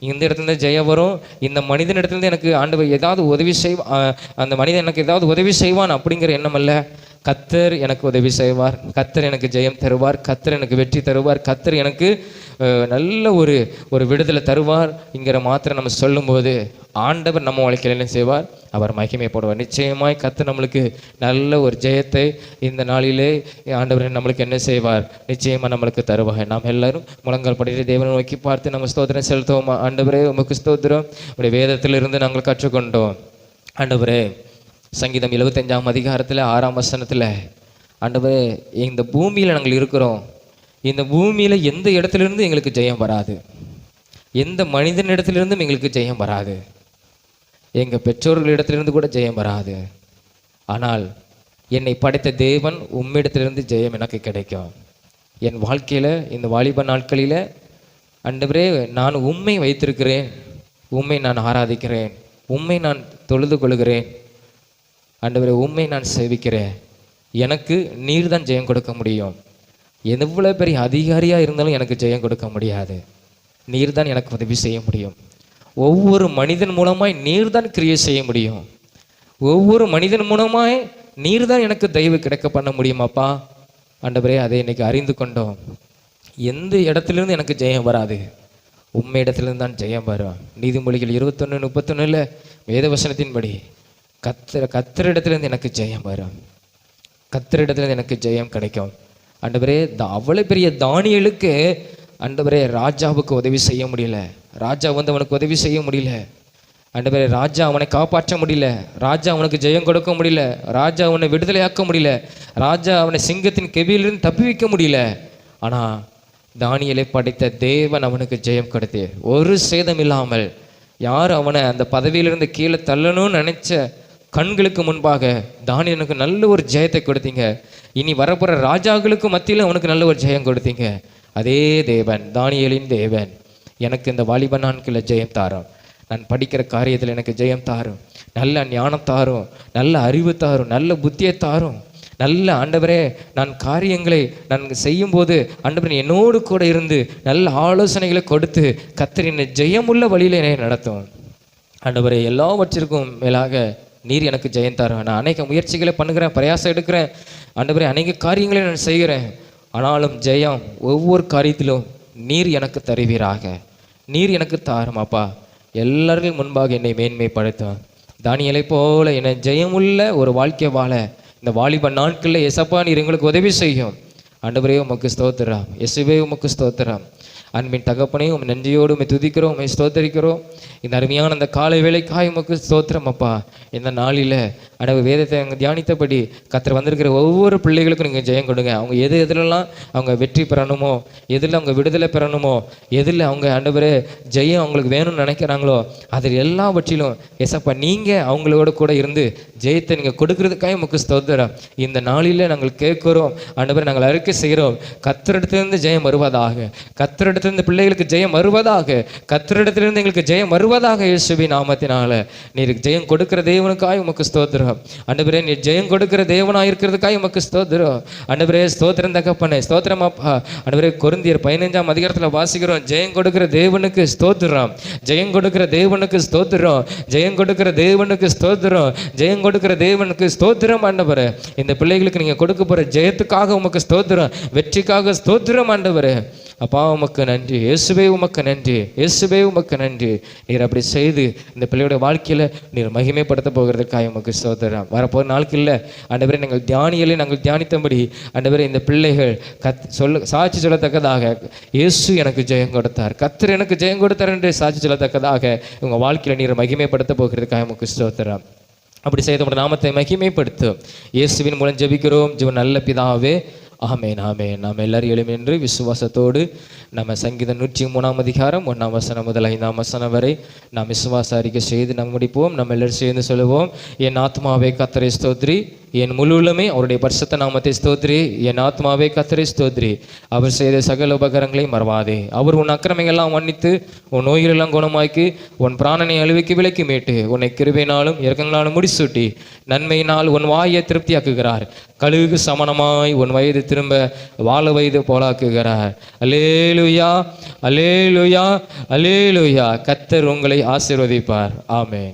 இந்த இடத்துலேருந்து ஜெயம் வரும், இந்த மனிதன் இடத்துலேருந்து எனக்கு ஆண்டவர் ஏதாவது உதவி அந்த மனிதன் எனக்கு ஏதாவது உதவி செய்வான் அப்படிங்கிற எண்ணம் அல்ல. கர்த்தர் எனக்கு உதவி செய்வார், கர்த்தர் எனக்கு ஜெயம் தருவார், கர்த்தர் எனக்கு வெற்றி தருவார், கர்த்தர் எனக்கு நல்ல ஒரு விடுதலை தருவார் இங்கிற மாத்திரம் நம்ம சொல்லும்போது ஆண்டவர் நம்ம வாழ்க்கையில் என்ன செய்வார், அவர் மகிமைப்படுவார். நிச்சயமாய் கர்த்தர் நம்மளுக்கு நல்ல ஒரு ஜெயத்தை இந்த நாளிலே ஆண்டவர் நம்மளுக்கு என்ன செய்வார், நிச்சயமாக நம்மளுக்கு தருவார். நாம் எல்லாரும் முழங்கால் படிட்டு தேவனை நோக்கி பார்த்து நம்ம ஸ்தோத்திரம் செலுத்துவோம். ஆண்டவரே உமக்கு ஸ்தோத்திரம், உடைய வேதத்திலிருந்து நாங்கள் கற்றுக்கொண்டோம். ஆண்டவரே சங்கீதம் 75ஆம் அதிகாரத்தில் 6ஆம் வசனத்தில், ஆண்டவரே இந்த பூமியில் நாங்கள் இருக்கிறோம், இந்த பூமியில் எந்த இடத்துலேருந்து எங்களுக்கு ஜெயம் வராது, எந்த மனிதனிடத்திலிருந்தும் எங்களுக்கு ஜெயம் வராது, எங்கள் பெற்றோர்களிடத்திலிருந்து கூட ஜெயம் வராது, ஆனால் என்னை படைத்த தேவன் உம்மிடத்திலிருந்து ஜெயம் எனக்கு கிடைக்கும். என் வாழ்க்கையில் இந்த வாலிப நாட்களில் ஆண்டவரே நான் உம்மை வைத்திருக்கிறேன், உம்மை நான் ஆராதிக்கிறேன், உம்மை நான் தொழுது கொள்கிறேன், ஆண்டவரே உம்மை நான் சேவிக்கிறேன், எனக்கு நீர் தான் ஜெயம் கொடுக்க முடியும். எவ்வளோ பெரிய அதிகாரியாக இருந்தாலும் எனக்கு ஜெயம் கொடுக்க முடியாது, நீர் தான் எனக்கு உதவி செய்ய முடியும். ஒவ்வொரு மனிதன் மூலமாய் நீர் தான் கிரியை செய்ய முடியும், ஒவ்வொரு மனிதன் மூலமாய் நீர் தான் எனக்கு தயவு கிடைக்க பண்ண முடியுமாப்பா. ஆண்டவரே அதை இன்னைக்கு அறிந்து கொண்டோம். எந்த இடத்துலேருந்து எனக்கு ஜெயம் வராது, உண்மை இடத்துலேருந்து தான் ஜெயம் வரும். நீதிமொழிகள் 21:31 வேதவசனத்தின்படி கர்த்தரிடத்திலிருந்து எனக்கு ஜெயம் வரும், கர்த்தரிடத்திலிருந்து எனக்கு ஜெயம் கிடைக்கும். ஆண்டவரே அவ்வளோ பெரிய தானியேலுக்கு ஆண்டவரே ராஜாவுக்கு உதவி செய்ய முடியல, ராஜா அவனுக்கு உதவி செய்ய முடியல, ஆண்டவரே ராஜா அவனை காப்பாற்ற முடியல, ராஜா அவனுக்கு ஜெயம் கொடுக்க முடியல, ராஜா அவனை விடுதலையாக்க முடியல, ராஜா அவனை சிங்கத்தின் கெபியிலிருந்து தப்பி வைக்க முடியல. ஆனால் தானியேலை படைத்த தேவன் அவனுக்கு ஜெயம் கொடுத்து ஒரு சேதம் இல்லாமல், யார் அவனை அந்த பதவியிலிருந்து கீழே தள்ளணும்னு நினைச்ச கண்களுக்கு முன்பாக தானியேலுக்கு நல்ல ஒரு ஜெயத்தை கொடுத்தீங்க. இனி வரப்போகிற ராஜாக்களுக்கு மத்தியில் அவனுக்கு நல்ல ஒரு ஜெயம் கொடுத்தீங்க. அதே தேவன், தானியேலின் தேவன், எனக்கு இந்த வாலிப நாட்களில் ஜெயம் தாரும், நான் படிக்கிற காரியத்தில் எனக்கு ஜெயம் தாரும், நல்ல ஞானம் தாரும், நல்ல அறிவு தாரும், நல்ல புத்தியை தாரும், நல்ல ஆண்டவரே நான் காரியங்களை நான் செய்யும்போது ஆண்டவரே என்னோடு கூட இருந்து நல்ல ஆலோசனைகளை கொடுத்து கர்த்தர் என்னை ஜெயமுள்ள வழியில் என்னை நடத்தும். ஆண்டவரே எல்லாவற்றிற்கும் மேலாக நீர் எனக்கு ஜெயம் தாரும். நான் அநேக முயற்சிகளை பண்ணுகிறேன், பிரயாசம் எடுக்கிறேன், ஆண்டவரே அநேக காரியங்களை நான் செய்கிறேன், ஆனாலும் ஜெயம் ஒவ்வொரு காரியத்திலும் நீர் எனக்கு தருவீராக, நீர் எனக்கு தாருமாப்பா. எல்லாருக்கும் முன்பாக என்னை மேன்மைப்படுத்தும். தானியேலை போல என்னை ஜெயமுள்ள ஒரு வாழ்க்கை வாழ இந்த வாலிப நாட்களில் எசப்பா நீர் எங்களுக்கு உதவி செய்யும். ஆண்டவரே உமக்கு ஸ்தோத்திரம், இயேசுவே உமக்கு ஸ்தோத்திரம். அன்பின் தகப்பனே உம் நன்றியோடு உம்மை துதிக்கிறோம், உம்மை ஸ்தோத்தரிக்கிறோம். இந்த அருமையான அந்த காலை வேளைக்காய் உமக்கு ஸ்தோத்திரம் அப்பா. இந்த நாளில் ஆண்டவர் வேதத்தை அவங்க தியானித்தபடி கர்த்தர் வந்திருக்கிற ஒவ்வொரு பிள்ளைகளுக்கும் நீங்கள் ஜெயம் கொடுங்க. அவங்க எதிலெல்லாம் அவங்க வெற்றி பெறணுமோ, எதில் அவங்க விடுதலை பெறணுமோ, எதில் அவங்க ஆண்டவரே ஜெயம் அவங்களுக்கு வேணும்னு நினைக்கிறாங்களோ அதில் எல்லாவற்றிலும் எசப்பா நீங்கள் அவங்களோட கூட இருந்து ஜெயத்தை நீங்கள் கொடுக்கறதுக்காக உமக்கு ஸ்தோத்திரம். இந்த நாளில் நாங்கள் கேட்குறோம் ஆண்டவரே, நாங்கள் அறிக்கை செய்கிறோம், கர்த்தரிடத்திலிருந்து ஜெயம் வருவதாக, கர்த்தரிடத்தில் கர்த்தரிடத்தில் இந்த பிள்ளைகளுக்கு ஜெயம் வருவதாக, கர்த்தரிடத்திலிருந்து எங்களுக்கு ஜெயம் வருவதாக. இயேசுவின் நாமத்தினால நீர் ஜெயம் கொடுக்கிற தேவனுக்காய் உமக்கு ஸ்தோத்திரம். ஆண்டவரே, நீர் ஜெயம் கொடுக்கிற தேவனாய் இருக்கிறதுக்காய் உமக்கு ஸ்தோத்திரம். ஆண்டவரே, ஸ்தோத்திரம் தகப்பனே, ஸ்தோத்திரம் அப்பா. ஆண்டவரே, கொரிந்தியர் 15ஆம் அதிகாரத்தில் வாசிக்கிறோம், ஜெயம் கொடுக்கிற தேவனுக்கு ஸ்தோத்திரம், ஜெயம் கொடுக்கிற தேவனுக்கு ஸ்தோத்திரம், ஜெயம் கொடுக்கிற தேவனுக்கு ஸ்தோத்திரம், ஜெயம் கொடுக்கிற தேவனுக்கு ஸ்தோத்திரம். ஆண்டவரே, இந்த பிள்ளைகளுக்கு நீங்க கொடுக்க போற ஜெயத்துக்காக உமக்கு ஸ்தோத்திரம், வெற்றிக்காக ஸ்தோத்திரம். ஆண்டவரே அப்பா உமக்கு நன்றி, இயேசுவே உமக்கு நன்றி, இயேசுவே உமக்கு நன்றி. நீர் அப்படி செய்து இந்த பிள்ளையோட வாழ்க்கையில நீர் மகிமைப்படுத்த போகிறதுக்காக உமக்கு ஸ்தோத்திரம். வரப்போகிற நாட்களில் ஆண்டவரே, நாங்கள் தியானித்தபடி ஆண்டவரே, இந்த பிள்ளைகள் சாட்சி சொல்லத்தக்கதாக, இயேசு எனக்கு ஜெயம் கொடுத்தார், கர்த்தர் எனக்கு ஜெயம் கொடுத்தார் என்று சாட்சி சொல்லத்தக்கதாக உங்கள் வாழ்க்கையில் நீர் மகிமைப்படுத்த போகிறதுக்காக உமக்கு ஸ்தோத்திரம். அப்படி செய்த உடைய நாமத்தை மகிமைப்படுத்தும் இயேசுவின் மூலம் ஜெபிக்கிறோம் ஜீவன் நல்ல பிதாவே, ஆமேன் ஆமேன். நாம் எல்லாரும் எழுமென்று விசுவாசத்தோடு நம்ம சங்கீதம் 103ஆம் அதிகாரம் 1ஆம் வசனம் முதல் 5ஆம் வசனம் வரை நாம் விசுவாச அறிக்கை செய்து நம்ம முடிப்போம். நம்ம எல்லாரும் சேர்ந்து சொல்லுவோம். என் ஆத்மாவே கர்த்தரை ஸ்தோத்திரி, என் முழு உள்ளமே அவருடைய பரிசுத்த நாமத்தை ஸ்தோத்திரி. என் ஆத்மாவே கர்த்தரை ஸ்தோத்திரி, அவர் செய்த சகல உபகாரங்களை மறவாதே. அவர் உன் அக்கிரமைகள்லாம் மன்னித்து உன் நோய்களெல்லாம் குணமாக்கி உன் பிராணனை அழிவுக்கு விலக்கி மீட்டு உன்னை கிருபையினாலும் இரக்கங்களாலும் முடிசூட்டி நன்மையினால் உன் வாயை திருப்தியாக்குகிறார். கழுகுக்கு சமணமாய் உன் வயது திரும்ப வாழ வயது போலாக்குகிறார். அல்லேலூயா, அல்லேலூயா, அல்லேலூயா. கர்த்தர் உங்களை ஆசீர்வதிப்பார். ஆமென்.